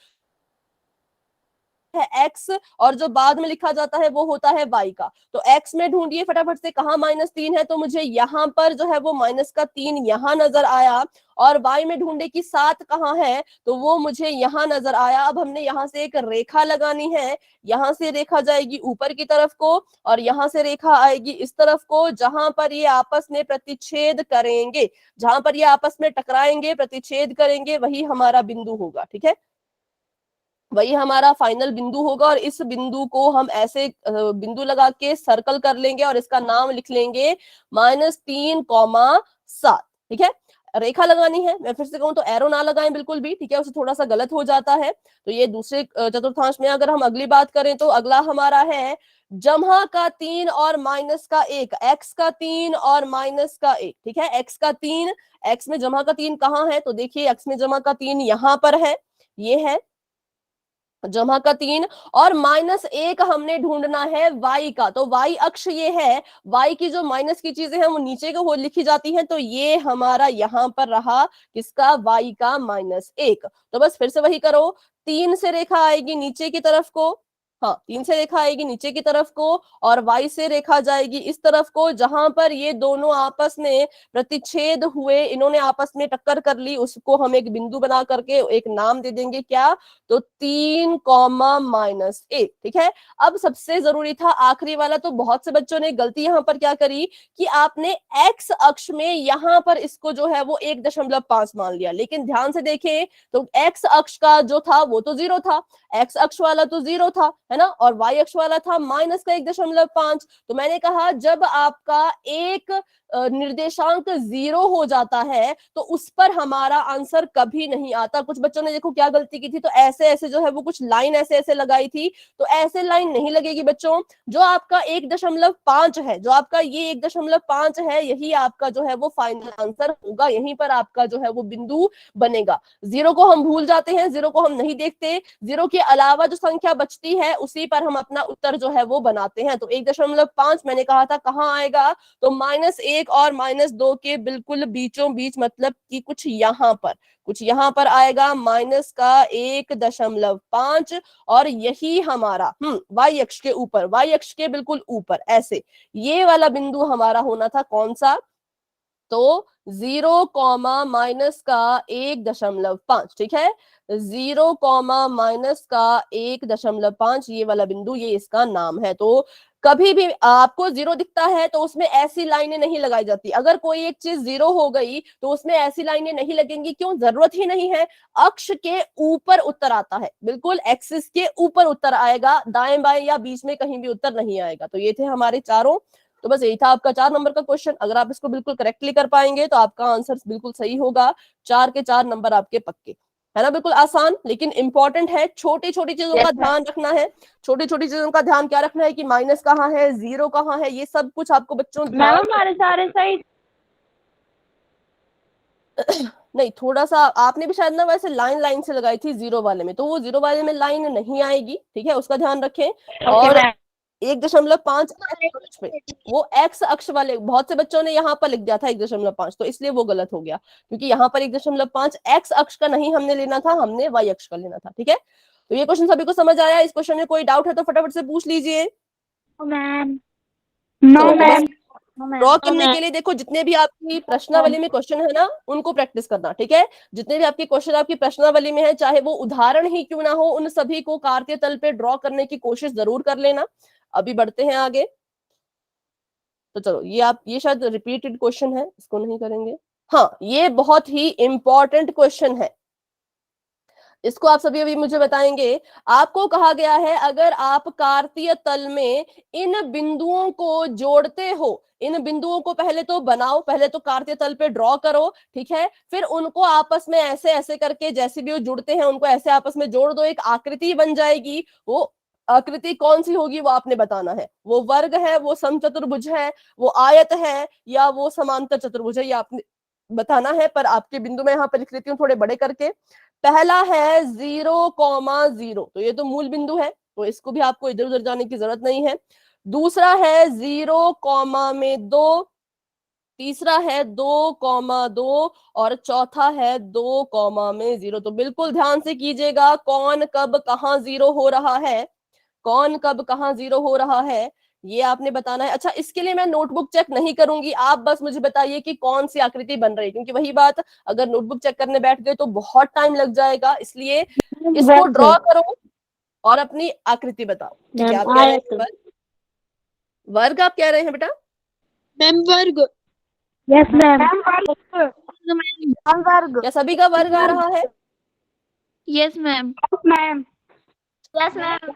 है x, और जो बाद में लिखा जाता है वो होता है y का। तो x में ढूंढिए फटाफट से, कहाँ -3 है, तो मुझे यहाँ पर जो है वो -3 यहाँ नजर आया। और y में ढूंढे कि 7 कहाँ है, तो वो मुझे यहाँ नजर आया। अब हमने यहाँ से एक रेखा लगानी है, यहाँ से रेखा जाएगी ऊपर की तरफ को और यहाँ से रेखा आएगी इस तरफ को, जहां पर ये आपस में प्रतिच्छेद करेंगे, जहां पर ये आपस में टकराएंगे, प्रतिच्छेद करेंगे, वही हमारा बिंदु होगा। ठीक है, वही हमारा फाइनल बिंदु होगा। और इस बिंदु को हम ऐसे बिंदु लगा के सर्कल कर लेंगे और इसका नाम लिख लेंगे -3, 7। ठीक है, रेखा लगानी है। मैं फिर से कहूं तो एरो ना लगाएं बिल्कुल भी। ठीक है, उससे थोड़ा सा गलत हो जाता है। तो ये दूसरे चतुर्थांश में अगर हम अगली बात करें तो अगला हमारा है जमा का 3 और -1, एक्स का 3 और -1। ठीक है, एक्स का 3, एक्स में जमा का 3 कहाँ है, तो देखिए एक्स में जमा का 3 यहाँ पर है, ये है जमा का 3। और -1 हमने ढूंढना है y का। तो y अक्ष ये है, y की जो माइनस की चीजें हैं वो नीचे को लिखी जाती हैं, तो ये हमारा यहाँ पर रहा किसका? y का -1। तो बस फिर से वही करो, 3 से रेखा आएगी नीचे की तरफ को, हाँ 3 से रेखा आएगी नीचे की तरफ को और y से रेखा जाएगी इस तरफ को, जहां पर ये दोनों आपस में प्रतिच्छेद हुए, इन्होंने आपस में टक्कर कर ली, उसको हम एक बिंदु बना करके एक नाम दे देंगे। क्या? तो 3, -1। ठीक है, अब सबसे जरूरी था आखिरी वाला। तो बहुत से बच्चों ने गलती यहाँ पर क्या करी कि आपने x अक्ष में यहाँ पर इसको जो है वो 1.5 मान लिया, लेकिन ध्यान से देखें तो x अक्ष का जो था वो तो 0 था, x अक्ष वाला तो 0 था, है ना, और y अक्ष वाला था -1.5। तो मैंने कहा जब आपका एक निर्देशांक 0 हो जाता है तो उस पर हमारा आंसर कभी नहीं आता। कुछ बच्चों ने देखो क्या गलती की थी, तो ऐसे ऐसे जो है वो कुछ लाइन ऐसे ऐसे लगाई थी, तो ऐसे लाइन नहीं लगेगी बच्चों। जो आपका 1.5 है, जो आपका ये 1.5 है, यही आपका जो है वो फाइनल आंसर होगा, यहीं पर आपका जो है वो बिंदु बनेगा। 0 को हम भूल जाते हैं, 0 को हम नहीं देखते, 0 के अलावा जो संख्या बचती है उसी पर हम अपना उत्तर जो है वो बनाते हैं। तो 1.5 मैंने कहा था कहाँ आएगा, तो -1 और -2 के बिल्कुल बीचों बीच, मतलब कि कुछ यहाँ पर आएगा -1.5 और यही हमारा y अक्ष के ऊपर, y अक्ष के बिल्कुल ऊपर ऐसे ये वाला बिंदु हमारा होना था कौन सा, तो 0, -1.5, ठीक है, 0, -1.5 ये वाला बिंदु, ये इसका नाम है। तो कभी भी आपको 0 दिखता है तो उसमें ऐसी लाइनें नहीं लगाई जाती। अगर कोई एक चीज 0 हो गई तो उसमें ऐसी लाइनें नहीं लगेंगी, क्यों, जरूरत ही नहीं है। अक्ष के ऊपर उत्तर आता है, बिल्कुल एक्सिस के ऊपर उत्तर आएगा, दाएं बाएं या बीच में कहीं भी उत्तर नहीं आएगा। तो ये थे हमारे चारों, तो बस यही था आपका 4 नंबर का क्वेश्चन। अगर आप इसको बिल्कुल करेक्टली कर पाएंगे तो आपका आंसर बिल्कुल सही होगा, 4 के 4 नंबर आपके पक्के, है ना, बिल्कुल आसान, लेकिन इंपॉर्टेंट है। छोटी छोटी चीजों का ध्यान रखना है, छोटी छोटी चीजों का ध्यान क्या रखना है कि माइनस कहाँ है, 0 कहाँ है, ये सब कुछ आपको बच्चों मैम हमारे सारे सही। नहीं, थोड़ा सा आपने भी शायद ना वैसे लाइन लाइन से लगाई थी 0 वाले में, तो वो 0 वाले में लाइन नहीं आएगी, ठीक है, उसका ध्यान रखें। और 1.5 अक्ष पे, वो एक्स अक्ष वाले, बहुत से बच्चों ने यहाँ पर लिख दिया था 1.5, तो इसलिए वो गलत हो गया, क्योंकि यहाँ पर 1.5 एक्स अक्ष का नहीं हमने लेना था, हमने वाई अक्ष का लेना था, ठीक है। तो ये क्वेश्चन सभी को समझ आया? इस क्वेश्चन में कोई डाउट है तो फटाफट से पूछ लीजिए। मैम ड्रॉ करने के लिए देखो, जितने भी आपकी प्रश्नावली में क्वेश्चन है ना, उनको प्रैक्टिस करना, ठीक है। जितने भी आपके क्वेश्चन आपकी प्रश्नावली में है, चाहे वो उदाहरण ही क्यों ना हो, उन सभी को कार्तीय तल पे ड्रॉ करने की कोशिश जरूर कर लेना। अभी बढ़ते हैं आगे। तो चलो, ये शायद रिपीटेड क्वेश्चन है, इसको नहीं करेंगे। हाँ, ये बहुत ही इंपॉर्टेंट क्वेश्चन है, इसको आप सभी अभी मुझे बताएंगे। आपको कहा गया है अगर आप कार्तीय तल में इन बिंदुओं को जोड़ते हो, इन बिंदुओं को पहले तो बनाओ, पहले तो कार्तीय तल पे ड्रॉ करो, ठीक है, फिर उनको आपस में ऐसे ऐसे करके, जैसे भी वो जुड़ते हैं उनको ऐसे आपस में जोड़ दो, एक आकृति बन जाएगी। वो आकृति कौन सी होगी वो आपने बताना है, वो वर्ग है, वो समचतुर्भुज है, वो आयत है, या वो समांतर चतुर्भुज है, ये आपने बताना है। पर आपके बिंदु में यहाँ पर लिख लेती हूँ थोड़े बड़े करके। पहला है 0,0, तो ये तो मूल बिंदु है, तो इसको भी आपको इधर उधर जाने की जरूरत नहीं है। दूसरा है 0,2, तीसरा है 2,2 और चौथा है 2,0। तो बिल्कुल ध्यान से कीजिएगा, कौन कब कहाँ 0 हो रहा है, कौन कब कहाँ 0 हो रहा है, ये आपने बताना है। अच्छा, इसके लिए मैं नोटबुक चेक नहीं करूंगी, आप बस मुझे बताइए कि कौन सी आकृति बन रही है, क्योंकि वही बात, अगर नोटबुक चेक करने बैठ गए तो बहुत टाइम लग जाएगा, इसलिए इसको ड्रॉ करो और अपनी आकृति बताओ। ठीक है, आप कह रहे हैं वर्ग, आप कह रहे हैं बेटा? मैम वर्ग। Yes ma'am. क्या सभी का वर्ग आ रहा है? Yes ma'am. Yes ma'am.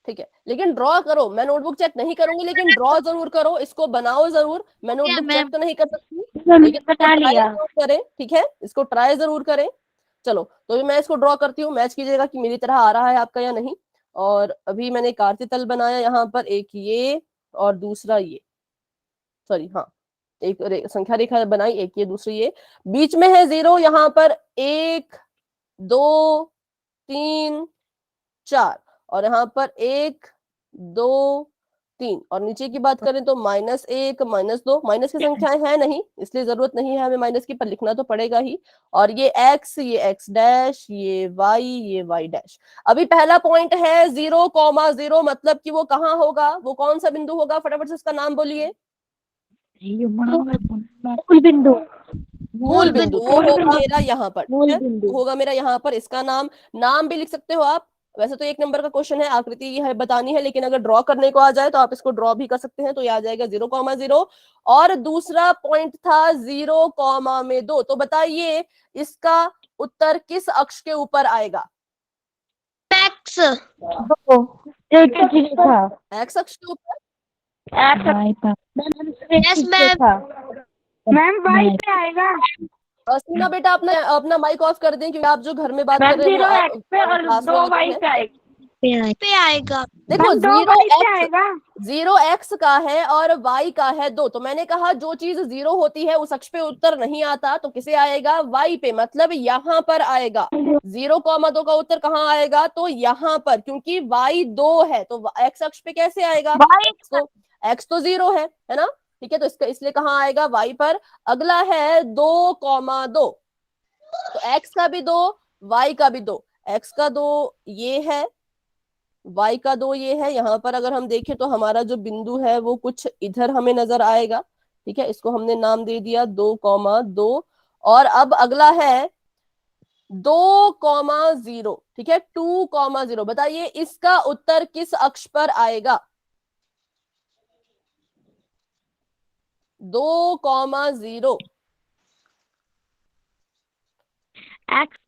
ठीक है, लेकिन ड्रॉ करो, मैं नोटबुक चेक नहीं करूंगी, लेकिन ड्रॉ जरूर करो, इसको बनाओ जरूर। मैं नोटबुक चेक तो नहीं कर सकती, लेकिन बता लिया। ट्राई करें, ठीक है, इसको ट्राई जरूर करें। चलो, तो मैं इसको ड्रॉ करती हूँ, मैच कीजिएगा कि मेरी तरह आ रहा है आपका या नहीं। और अभी मैंने कार्तीय तल बनाया, यहाँ पर एक ये और दूसरा ये, सॉरी हाँ, एक संख्या रेखा बनाई, एक ये दूसरी ये, बीच में है 0, यहाँ पर 1, 2, 3, 4, और यहाँ पर 1, 2, 3, और नीचे की बात करें तो -1, -2, माइनस की संख्याएं है नहीं, इसलिए जरूरत नहीं है हमें माइनस की, पर लिखना तो पड़ेगा ही। और ये x, ये x डैश, ये y डैश। अभी पहला पॉइंट है 0,0, मतलब कि वो कहाँ होगा, वो कौन सा बिंदु होगा, फटाफट से उसका नाम बोलिए। मूल बिंदु। मूल बिंदु, वो होगा मेरा यहाँ पर, होगा मेरा यहाँ पर। इसका नाम भी लिख सकते हो आप। वैसे तो 1 नंबर का क्वेश्चन है, आकृति है बतानी है, लेकिन अगर ड्रॉ करने को आ जाए तो आप इसको ड्रॉ भी कर सकते हैं, तो ये आ जाएगा 0,0। और दूसरा पॉइंट था 0,2, तो बताइए इसका उत्तर किस अक्ष के ऊपर आएगा? एक्स। था। एक्स अक्ष के ऊपर। वाई पर यस मैम। मैम वाई पे आएगा। सीमा बेटा अपना अपना माइक ऑफ कर दें, क्योंकि आप जो घर में बात मैम कर रहे जीरो हैं एक्स पे और क्लास में दो नहीं वाई है। पे आएगा। पे आएगा। देखो मैम दो वाई पे आएगा। 0x का है और y का है 2, तो मैंने कहा जो चीज 0 होती है उस अक्ष पे उत्तर नहीं आता, तो किसे आएगा? y पे, मतलब यहाँ पर आएगा। 0,2 का उत्तर कहाँ आएगा? तो यहाँ पर, क्योंकि y 2 है तो x अक्ष पे कैसे आएगा? x तो 0 है ना? ठीक है, तो इसका इसलिए कहाँ आएगा? y पर। अगला है 2,2, तो x का भी 2, y का भी 2। x का 2 ये है, y का 2 ये है। यहाँ पर अगर हम देखें तो हमारा जो बिंदु है वो कुछ इधर हमें नजर आएगा। ठीक है, इसको हमने नाम दे दिया 2,2। और अब अगला है 2,0। ठीक है, 2,0। बताइए इसका उत्तर किस अक्ष पर आएगा? 2,0 एक्स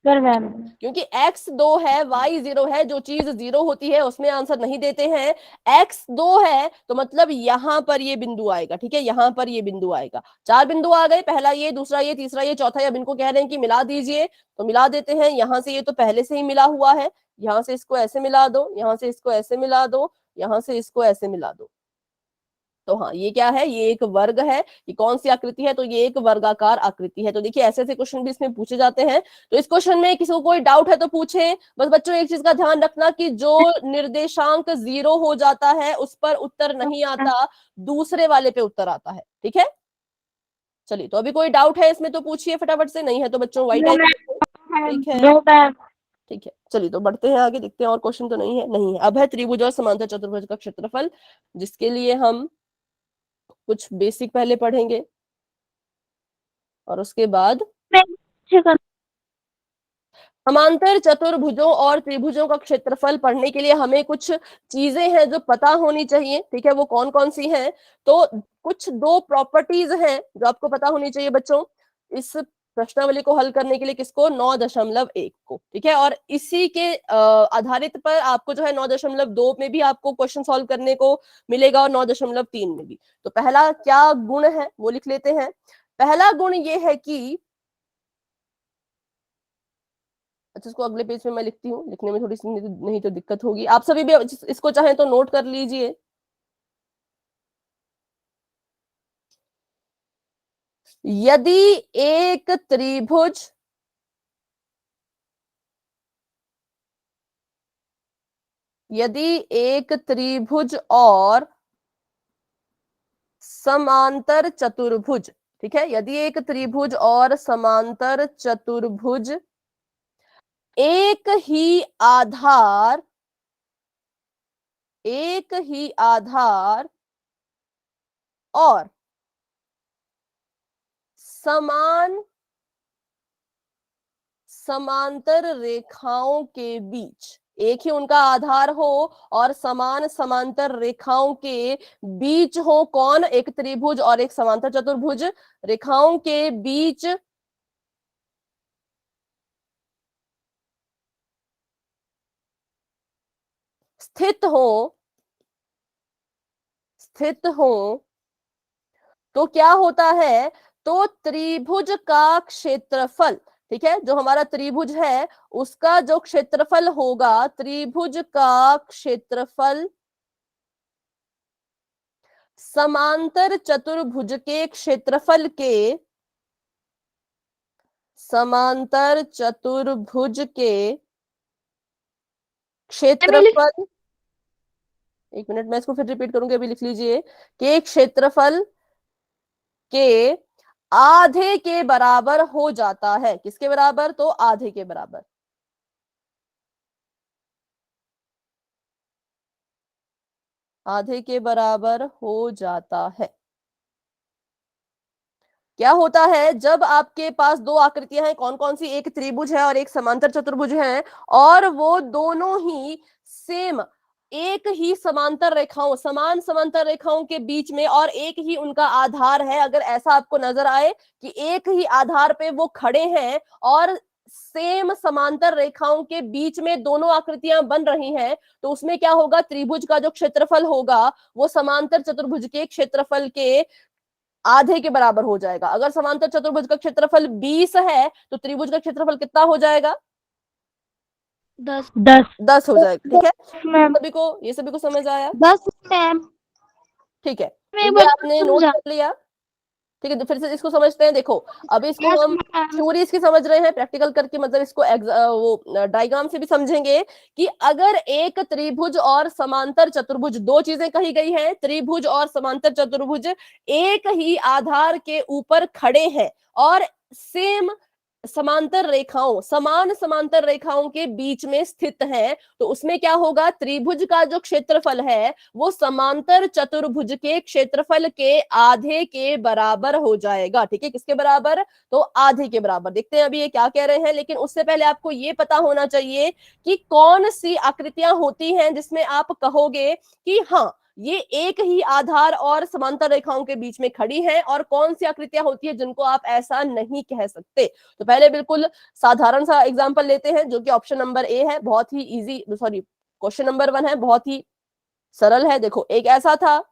पर मैम क्योंकि x 2 है, y 0 है, जो चीज 0 होती है उसमें आंसर नहीं देते हैं। x 2 है तो मतलब यहां पर ये बिंदु आएगा। ठीक है, यहां पर ये बिंदु आएगा। 4 बिंदु आ गए, पहला ये, दूसरा ये, तीसरा ये, चौथा ये। अब इनको कह रहे हैं कि मिला दीजिए, तो मिला देते हैं। यहां से ये तो पहले से ही मिला हुआ है, यहां से इसको ऐसे मिला दो, यहां से इसको ऐसे मिला दो, यहां से इसको ऐसे मिला दो। तो हाँ, ये क्या है? ये एक वर्ग है। ये कौन सी आकृति है? तो ये एक वर्गाकार आकृति है। तो देखिए ऐसे ऐसे क्वेश्चन भी इसमें पूछे जाते हैं। तो इस क्वेश्चन में किसी को कोई डाउट है तो पूछे। बस बच्चों एक चीज का ध्यान रखना कि जो निर्देशांक 0 हो जाता है उस पर उत्तर नहीं आता, दूसरे वाले पे उत्तर आता है। ठीक है, चलिए, तो अभी कोई डाउट है इसमें तो पूछिए फटाफट से। नहीं है तो बच्चों व्हाइट ठीक है, ठीक है। चलिए तो बढ़ते हैं आगे, देखते हैं और क्वेश्चन तो नहीं है। नहीं है। अब है त्रिभुज और समांतर चतुर्भुज का क्षेत्रफल, जिसके लिए हम कुछ बेसिक पहले पढ़ेंगे और उसके बाद समांतर चतुर्भुजों और त्रिभुजों का क्षेत्रफल पढ़ने के लिए हमें कुछ चीजें हैं जो पता होनी चाहिए। ठीक है, वो कौन कौन सी हैं? तो कुछ 2 प्रॉपर्टीज हैं जो आपको पता होनी चाहिए बच्चों इस प्रश्नावली को हल करने के लिए। किसको? 9.1 को। ठीक है, और इसी के आधारित पर आपको जो है 9.2 में भी आपको क्वेश्चन सॉल्व करने को मिलेगा और 9.3 में भी। तो पहला क्या गुण है वो लिख लेते हैं। पहला गुण ये है कि, अच्छा इसको अगले पेज में मैं लिखती हूँ, लिखने में थोड़ी सी नहीं तो दिक्कत होगी। आप सभी भी इसको चाहें तो नोट कर लीजिए। यदि एक त्रिभुज और समांतर चतुर्भुज, ठीक है, यदि एक त्रिभुज और समांतर चतुर्भुज एक ही आधार और समांतर रेखाओं के बीच, एक ही उनका आधार हो और समान समांतर रेखाओं के बीच हो। कौन? एक त्रिभुज और एक समांतर चतुर्भुज रेखाओं के बीच स्थित हो तो क्या होता है? तो त्रिभुज का क्षेत्रफल, ठीक है, जो हमारा त्रिभुज है उसका जो क्षेत्रफल होगा, त्रिभुज का क्षेत्रफल समांतर चतुर्भुज के क्षेत्रफल के क्षेत्रफल, एक मिनट मैं इसको फिर रिपीट करूंगी, अभी लिख लीजिए, के क्षेत्रफल के आधे के बराबर हो जाता है। किसके बराबर? तो आधे के बराबर। आधे के बराबर हो जाता है। क्या होता है जब आपके पास 2 आकृतियां हैं? कौन कौन सी? एक त्रिभुज है और एक समांतर चतुर्भुज है, और वो दोनों ही सेम, एक ही समांतर रेखाओं, समान समांतर रेखाओं के बीच में और एक ही उनका आधार है। अगर ऐसा आपको नजर आए कि एक ही आधार पे वो खड़े हैं और सेम समांतर रेखाओं के बीच में दोनों आकृतियां बन रही हैं, तो उसमें क्या होगा, त्रिभुज का जो क्षेत्रफल होगा वो समांतर चतुर्भुज के क्षेत्रफल के आधे के बराबर हो जाएगा। अगर समांतर चतुर्भुज का क्षेत्रफल 20 है तो त्रिभुज का क्षेत्रफल कितना हो जाएगा? 10 हो जाएगा। ठीक है, सभी को समझ आया? 10 मैम। ठीक है, मैं तो ये आपने नोट कर लिया। ठीक है, तो फिर से इसको समझते हैं। देखो अभी इसको हम थ्योरी इसकी समझ रहे हैं, प्रैक्टिकल करके मतलब इसको वो डायग्राम से भी समझेंगे कि अगर एक त्रिभुज और समांतर चतुर्भुज, दो चीजें कही गई हैं, त्रिभुज और समांतर चतुर्भुज एक ही आधार के ऊपर खड़े हैं और सेम समांतर रेखाओं, समान समांतर रेखाओं के बीच में स्थित है, तो उसमें क्या होगा, त्रिभुज का जो क्षेत्रफल है वो समांतर चतुर्भुज के क्षेत्रफल के आधे के बराबर हो जाएगा। ठीक है, किसके बराबर? तो आधे के बराबर। देखते हैं अभी ये क्या कह रहे हैं, लेकिन उससे पहले आपको ये पता होना चाहिए कि कौन सी आकृतियां होती हैं जिसमें आप कहोगे कि हाँ ये एक ही आधार और समांतर रेखाओं के बीच में खड़ी हैं, और कौन सी आकृतियां होती है जिनको आप ऐसा नहीं कह सकते। तो पहले बिल्कुल साधारण सा एग्जांपल लेते हैं जो कि ऑप्शन नंबर ए है, बहुत ही इजी, सॉरी क्वेश्चन नंबर 1 है, बहुत ही सरल है। देखो एक ऐसा था,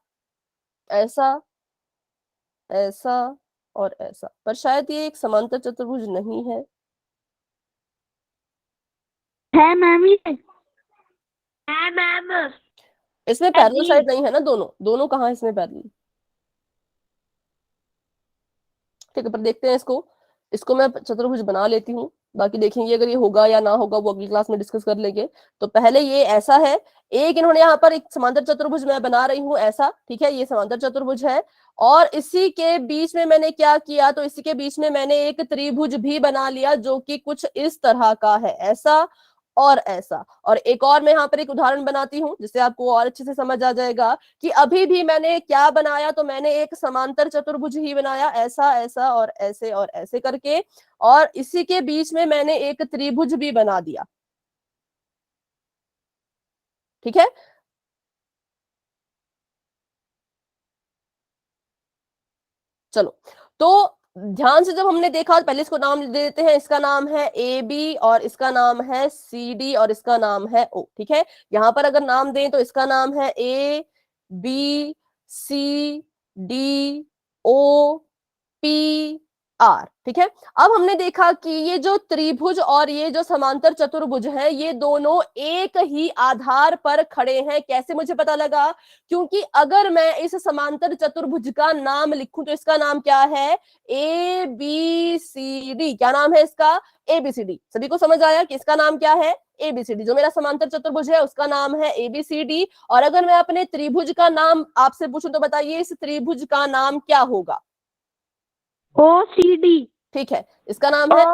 ऐसा, ऐसा और ऐसा, पर शायद ये एक समांतर चतुर्भुज नहीं है। है मैम, ये इसमें पैरेलल साइड नहीं है ना, दोनों कहाँ है इसमें पैरेलल? ठीक है, पर देखते हैं इसको मैं चतुर्भुज बना लेती हूँ, बाकी देखेंगे अगर ये होगा या ना होगा वो अगली क्लास में डिस्कस कर लेंगे। तो पहले ये ऐसा है, एक इन्होंने यहाँ पर एक समांतर चतुर्भुज मैं बना रही हूँ ऐसा। ठीक है, ये समांतर चतुर्भुज है और इसी के बीच में मैंने क्या किया, तो इसी के बीच में मैंने एक त्रिभुज भी बना लिया जो कि कुछ इस तरह का है, ऐसा और ऐसा। और एक और मैं यहाँ पर एक उदाहरण बनाती हूँ जिससे आपको और अच्छे से समझ आ जाएगा कि अभी भी मैंने क्या बनाया, तो मैंने एक समांतर चतुर्भुज ही बनाया, ऐसा, ऐसा और ऐसे करके, और इसी के बीच में मैंने एक त्रिभुज भी बना दिया। ठीक है, चलो तो ध्यान से जब हमने देखा, पहले इसको नाम दे देते हैं, इसका नाम है ए बी और इसका नाम है सी डी और इसका नाम है ओ। ठीक है, यहां पर अगर नाम दें तो इसका नाम है A B C D O P R. ठीक है, अब हमने देखा कि ये जो त्रिभुज और ये जो समांतर चतुर्भुज है ये दोनों एक ही आधार पर खड़े हैं। कैसे मुझे पता लगा? क्योंकि अगर मैं इस समांतर चतुर्भुज का नाम लिखूं तो इसका नाम क्या है, ए बी सी डी। क्या नाम है इसका? A B C D. सभी को समझ आया कि इसका नाम क्या है? A B C D. जो मेरा समांतर चतुर्भुज है उसका नाम है ए बी सी डी। और अगर मैं अपने त्रिभुज का नाम आपसे पूछूं तो बताइए इस त्रिभुज का नाम क्या होगा? ओ सी डी। ठीक है, इसका नाम है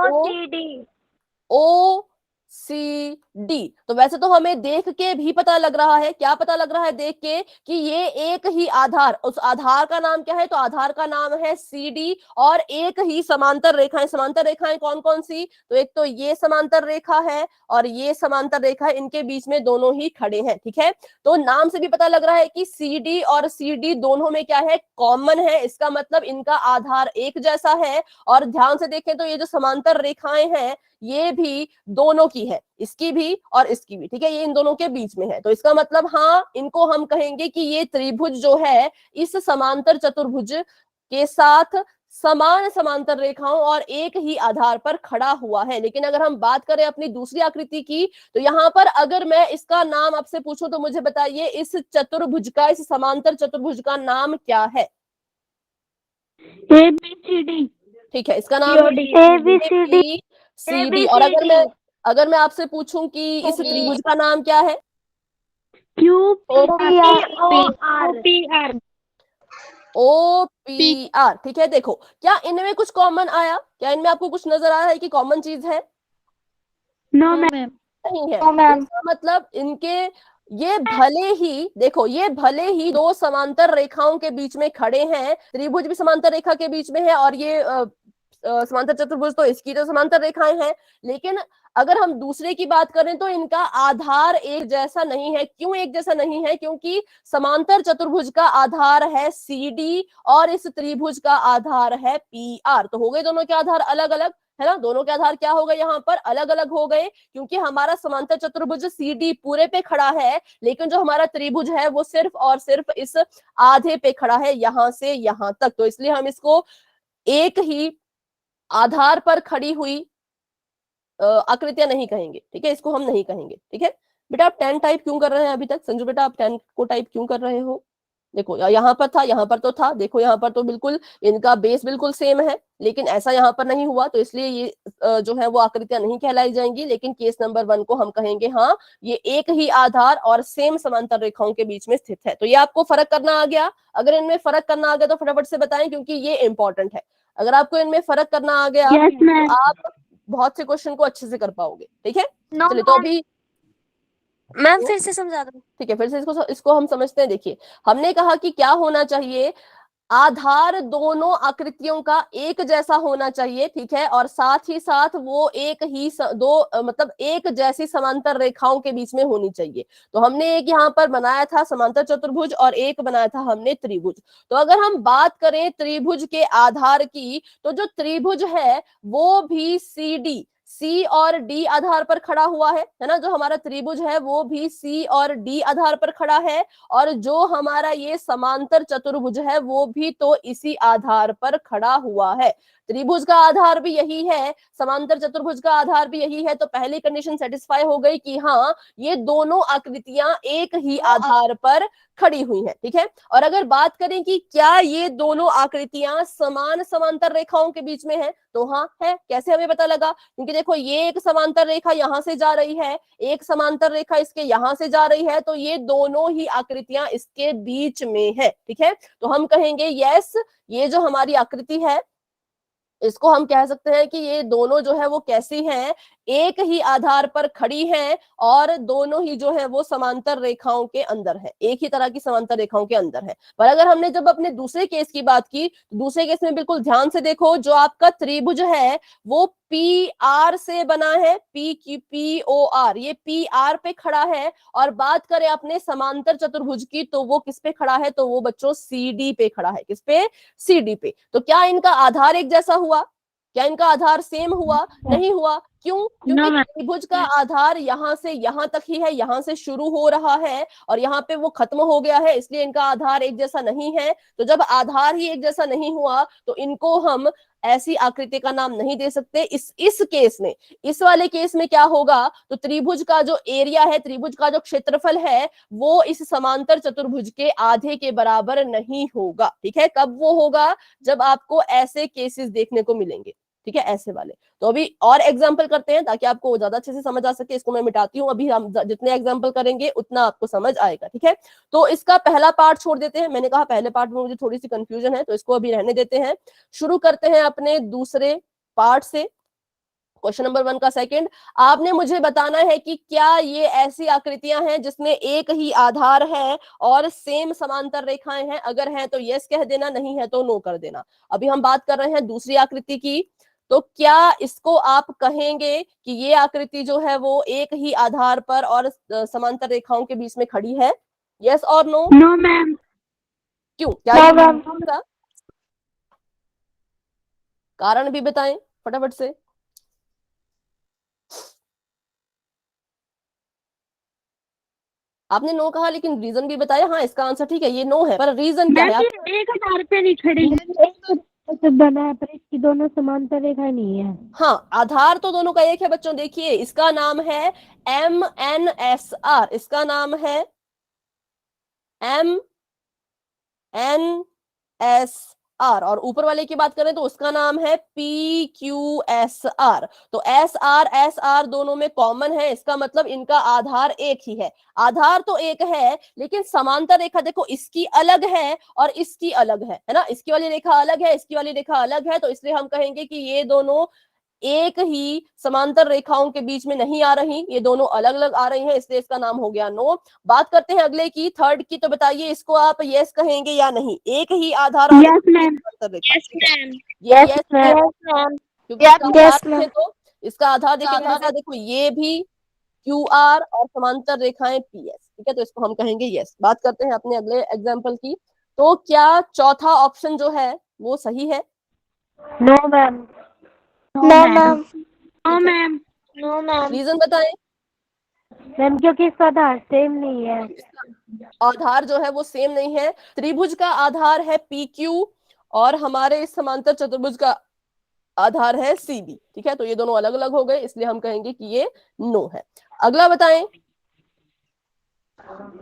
ओ सी डी। तो वैसे तो हमें देख के भी पता लग रहा है, क्या पता लग रहा है देख के, कि ये एक ही आधार, उस आधार का नाम क्या है, तो आधार का नाम है सी डी, और एक ही समांतर रेखाएं। समांतर रेखाएं कौन कौन सी? तो एक तो ये समांतर रेखा है और ये समांतर रेखा है, इनके बीच में दोनों ही खड़े हैं। ठीक है, तो नाम से भी पता लग रहा है कि सी डी और सी डी दोनों में क्या है, कॉमन है। इसका मतलब इनका आधार एक जैसा है। और ध्यान से देखें तो ये जो समांतर रेखाएं हैं ये भी दोनों की है, इसकी भी और इसकी भी। ठीक है, ये इन दोनों के बीच में है, तो इसका मतलब हाँ, इनको हम कहेंगे कि ये त्रिभुज जो है इस समांतर चतुर्भुज के साथ समान समांतर रेखाओं और एक ही आधार पर खड़ा हुआ है। लेकिन अगर हम बात करें अपनी दूसरी आकृति की, तो यहाँ पर अगर मैं इसका नाम आपसे पूछूं तो मुझे बताइए इस चतुर्भुज का, इस समांतर चतुर्भुज का नाम क्या है? A B C D. ठीक है, इसका नाम है A B C D. C D. और अगर मैं आपसे पूछूं कि इस त्रिभुज का नाम क्या है? Q P R. O P R. ठीक है, देखो क्या इनमें कुछ कॉमन आया? क्या इनमें आपको कुछ नजर आया है कि कॉमन चीज है? No ma'am. नहीं है। इसका मतलब इनके ये भले ही, देखो ये भले ही दो समांतर रेखाओं के बीच में खड़े हैं, त्रिभुज भी समांतर रेखा के बीच में है और ये समांतर चतुर्भुज तो इसकी तो समांतर रेखाएं हैं, लेकिन अगर हम दूसरे की बात करें तो इनका आधार एक जैसा नहीं है। क्यों एक जैसा नहीं है? क्योंकि समांतर चतुर्भुज का आधार है सी डी और इस त्रिभुज का आधार है पी आर। तो हो गए दोनों के आधार अलग अलग। है ना, दोनों के आधार क्या हो गए यहाँ पर, अलग अलग हो गए, क्योंकि हमारा समांतर चतुर्भुज CD पूरे पे खड़ा है, लेकिन जो हमारा त्रिभुज है वो सिर्फ और सिर्फ इस आधे पे खड़ा है, यहां से यहां तक। तो इसलिए हम इसको एक ही आधार पर खड़ी हुई आकृतियां नहीं कहेंगे, ठीक है, इसको हम नहीं कहेंगे। ठीक है बेटा, आप 10 टाइप क्यों कर रहे हैं अभी तक? संजू बेटा, आप 10 को टाइप क्यों कर रहे हो? देखो यहाँ पर था, यहाँ पर तो था, देखो यहाँ पर तो बिल्कुल इनका बेस बिल्कुल सेम है, लेकिन ऐसा यहाँ पर नहीं हुआ, तो इसलिए ये जो है वो आकृतियां नहीं कहलाई जाएंगी। लेकिन केस नंबर 1 को हम कहेंगे हाँ, ये एक ही आधार और सेम समांतर रेखाओं के बीच में स्थित है। तो ये आपको फर्क करना आ गया? अगर इनमें फर्क करना आ गया तो फटाफट से बताएं, क्योंकि ये इंपॉर्टेंट है। अगर आपको इनमें फर्क करना आ गया Yes, तो ma'am. आप बहुत से क्वेश्चन को अच्छे से कर पाओगे। ठीक है, चलिए तो अभी मैम फिर से समझा दो। ठीक है, फिर से इसको हम समझते हैं। देखिए, हमने कहा कि क्या होना चाहिए, आधार दोनों आकृतियों का एक जैसा होना चाहिए, ठीक है, और साथ ही साथ वो एक ही मतलब एक जैसी समांतर रेखाओं के बीच में होनी चाहिए। तो हमने एक यहाँ पर बनाया था समांतर चतुर्भुज और एक बनाया था हमने त्रिभुज। तो अगर हम बात करें त्रिभुज के आधार की, तो जो त्रिभुज है वो भी C और D आधार पर खड़ा हुआ है ना, जो हमारा त्रिभुज है वो भी C और D आधार पर खड़ा है, और जो हमारा ये समांतर चतुर्भुज है वो भी तो इसी आधार पर खड़ा हुआ है। त्रिभुज का आधार भी यही है, समांतर चतुर्भुज का आधार भी यही है, तो पहली कंडीशन सेटिस्फाई हो गई कि हाँ, ये दोनों आकृतियां एक ही आधार पर खड़ी हुई हैं। ठीक है, और अगर बात करें कि क्या ये दोनों आकृतियां समान समांतर रेखाओं के बीच में है, तो हाँ है। कैसे हमें पता लगा? क्योंकि देखो, ये एक समांतर रेखा यहां से जा रही है, एक समांतर रेखा इसके यहां से जा रही है, तो ये दोनों ही आकृतियां इसके बीच में है। ठीक है, तो हम कहेंगे यस, ये जो हमारी आकृति है इसको हम कह सकते हैं कि ये दोनों जो है वो कैसी हैं, एक ही आधार पर खड़ी हैं, और दोनों ही जो है वो समांतर रेखाओं के अंदर है, एक ही तरह की समांतर रेखाओं के अंदर है। पर अगर हमने जब अपने दूसरे केस की बात की, दूसरे केस में बिल्कुल ध्यान से देखो, जो आपका त्रिभुज है वो PR से बना है, POR, ये PR पे खड़ा है। और बात करें अपने समांतर चतुर्भुज की, तो वो किस पे खड़ा है? तो वो बच्चों CD पे खड़ा है। किस पे? CD पे। तो क्या इनका आधार एक जैसा हुआ? क्या इनका आधार सेम हुआ? नहीं हुआ। क्यों? क्योंकि त्रिभुज का आधार यहां से यहां तक ही है, यहां से शुरू हो रहा है और यहाँ पे वो खत्म हो गया है, इसलिए इनका आधार एक जैसा नहीं है। तो जब आधार ही एक जैसा नहीं हुआ तो इनको हम ऐसी आकृति का नाम नहीं दे सकते। इस केस में, इस वाले केस में क्या होगा, तो त्रिभुज का जो एरिया है, त्रिभुज का जो क्षेत्रफल है, वो इस समांतर चतुर्भुज के आधे के बराबर नहीं होगा। ठीक है, कब वो होगा? जब आपको ऐसे केसेस देखने को मिलेंगे। ठीक है, ऐसे वाले। तो अभी और एग्जांपल करते हैं ताकि आपको ज्यादा अच्छे से समझ आ सके। इसको मैं मिटाती हूँ, अभी हम जितने एग्जांपल करेंगे उतना आपको समझ आएगा। ठीक है, तो इसका पहला पार्ट छोड़ देते हैं। मैंने कहा पहले पार्ट में मुझे थोड़ी सी कंफ्यूजन है, तो इसको अभी रहने देते हैं। शुरू करते हैं अपने दूसरे पार्ट से। क्वेश्चन नंबर 1 का सेकंड, आपने मुझे बताना है कि क्या ये ऐसी आकृतियां हैं जिसमें एक ही आधार है और सेम समांतर रेखाएं हैं? अगर हैं तो यस कह देना, नहीं है तो नो कर देना। अभी हम बात कर रहे हैं दूसरी आकृति की। तो क्या इसको आप कहेंगे कि ये आकृति जो है वो एक ही आधार पर और समांतर रेखाओं के बीच में खड़ी है? यस और नो? No ma'am. क्यों? क्या No, ये ma'am. का कारण भी बताएं फटाफट से। आपने नो कहा लेकिन रीजन भी बताया। हाँ, इसका आंसर ठीक है, ये नो है, पर रीजन क्या है? मैम ये एक आधार पे नहीं खड़ी है, बना है पर इसकी दोनों समांतर रेखा नहीं है। हाँ, आधार तो दोनों का एक है बच्चों। देखिए, इसका नाम है MNSR, इसका नाम है MNSR, और ऊपर वाले की बात करें तो उसका नाम है PQSR। तो SR दोनों में कॉमन है, इसका मतलब इनका आधार एक ही है। आधार तो एक है, लेकिन समांतर रेखा देखो इसकी अलग है और इसकी अलग है ना, इसकी वाली रेखा अलग है, इसकी वाली रेखा अलग है। तो इसलिए हम कहेंगे कि ये दोनों एक ही समांतर रेखाओं के बीच में नहीं आ रही, ये दोनों अलग अलग आ रही हैं, इसलिए इसका नाम हो गया नो। बात करते हैं अगले की, थर्ड की। तो बताइए, इसको आप यस कहेंगे या नहीं? एक ही आधार और Yes, ma'am. Yes ma'am. ये Yes, यस ma'am. क्योंकि इसका आधार देखें तो, इसका आधार देखें कौन सा? देखो, ये भी QR और समांतर रेखाएं PS। ठीक है, तो इसको हम कहेंगे यस। बात करते हैं अपने अगले एग्जाम्पल की। तो क्या चौथा ऑप्शन जो है वो सही है? No ma'am. No ma'am. No ma'am. No ma'am. Reason बताएं। मैम क्योंकि इसका आधार सेम नहीं है। आधार जो है वो सेम नहीं है। त्रिभुज का आधार है PQ और हमारे इस समांतर चतुर्भुज का आधार है CB। ठीक है, तो ये दोनों अलग अलग हो गए, इसलिए हम कहेंगे कि ये नो है। अगला बताएं।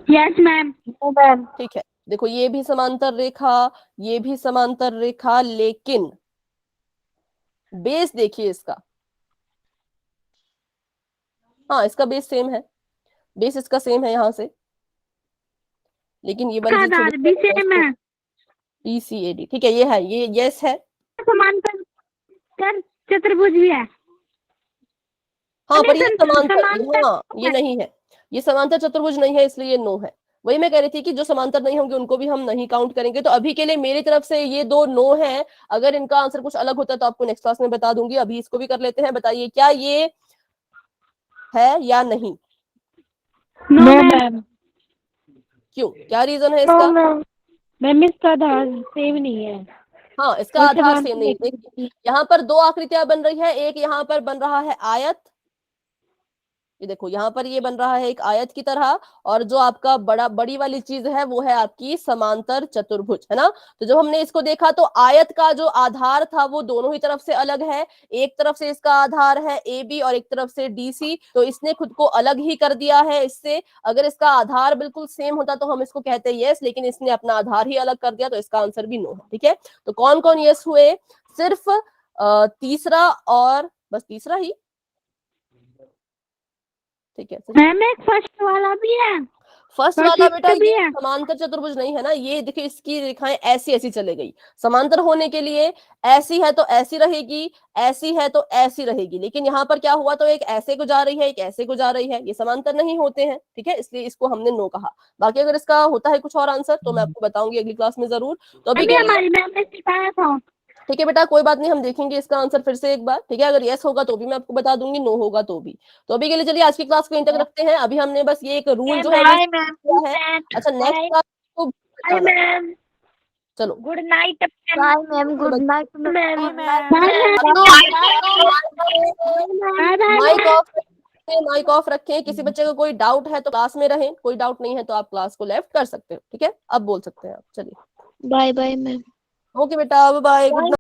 Yes ma'am. No ma'am. ठीक है, देखो ये भी समांतर रेखा, ये भी समांतर रेखा, लेकिन बेस देखिए इसका। हाँ, इसका बेस सेम है, बेस इसका सेम है यहाँ से, लेकिन ये वाली चीज थोड़ी आधार भी सेम है। PCAD। ठीक है, ये है, ये यस है। समांतर कर चतुर्भुज भी है। हाँ, पर ये समांतर हाँ, ये नहीं है, ये समांतर चतुर्भुज नहीं है, इसलिए ये नो है। वही मैं कह रही थी कि जो समांतर नहीं होंगे उनको भी हम नहीं काउंट करेंगे। तो अभी के लिए मेरी तरफ से ये दो नो है। अगर इनका आंसर कुछ अलग होता है तो आपको नेक्स्ट क्लास में बता दूंगी। अभी इसको भी कर लेते हैं। बताइए क्या ये है या नहीं। No ma'am. क्यों, क्या रीजन है नो इसका। मैम। मैम इसका आधार सेम नहीं है। हाँ, इसका वो आधार समांतर सेम नहीं। रेखा देखिए यहाँ पर दो आकृतियां बन रही है। एक यहाँ पर बन रहा है आयत, ये देखो यहाँ पर ये बन रहा है एक आयत की तरह, और जो आपका बड़ी वाली चीज है वो है आपकी समांतर चतुर्भुज, है ना। तो जब हमने इसको देखा तो आयत का जो आधार था वो दोनों ही तरफ से अलग है। एक तरफ से इसका आधार है AB और एक तरफ से DC, तो इसने खुद को अलग ही कर दिया है इससे। अगर इसका आधार बिल्कुल सेम होता तो हम इसको कहते यस, लेकिन इसने अपना आधार ही अलग कर दिया, तो इसका आंसर भी नो है। ठीक है, तो कौन कौन यस हुए, सिर्फ तीसरा और बस तीसरा ही। ठीक है, मैम एक फर्स्ट वाला भी है। फर्स्ट वाला बेटा भी ये है। समांतर चतुर्भुज नहीं है ना। ये देखिए इसकी रेखाएं ऐसी ऐसी चले गई। समांतर होने के लिए ऐसी है तो ऐसी रहेगी, ऐसी है तो ऐसी रहेगी, लेकिन यहाँ पर क्या हुआ, तो एक ऐसे को जा रही है, एक ऐसे को जा रही है, ये समांतर नहीं होते हैं। ठीक है, इसलिए इसको हमने नो कहा। बाकी अगर इसका होता है कुछ और आंसर तो मैं आपको बताऊंगी अगली क्लास में जरूर। तो अभी के लिए हमारी मैम ने सिखाया था। ठीक है बेटा, कोई बात नहीं, हम देखेंगे इसका आंसर फिर से एक बार। ठीक है, अगर यस होगा तो भी मैं आपको बता दूंगी, नो होगा तो भी। तो अभी के लिए चलिए आज की क्लास को यहीं तक रखते हैं। अभी हमने बस ये एक रूल जो है वो किया है। अच्छा, नेक्स्ट क्लास को बताना। मैम चलो, good night. Bye ma'am. Good night ma'am. Mike off रखें, माइक ऑफ रखें। किसी बच्चे को कोई डाउट है तो क्लास में रहें, कोई डाउट नहीं है तो आप क्लास को लेफ्ट कर सकते हो। ठीक है, अब बोल सकते हैं आप। चलिए, बाय बाय मैम। ओके बेटा, बाय, गुड नाइट।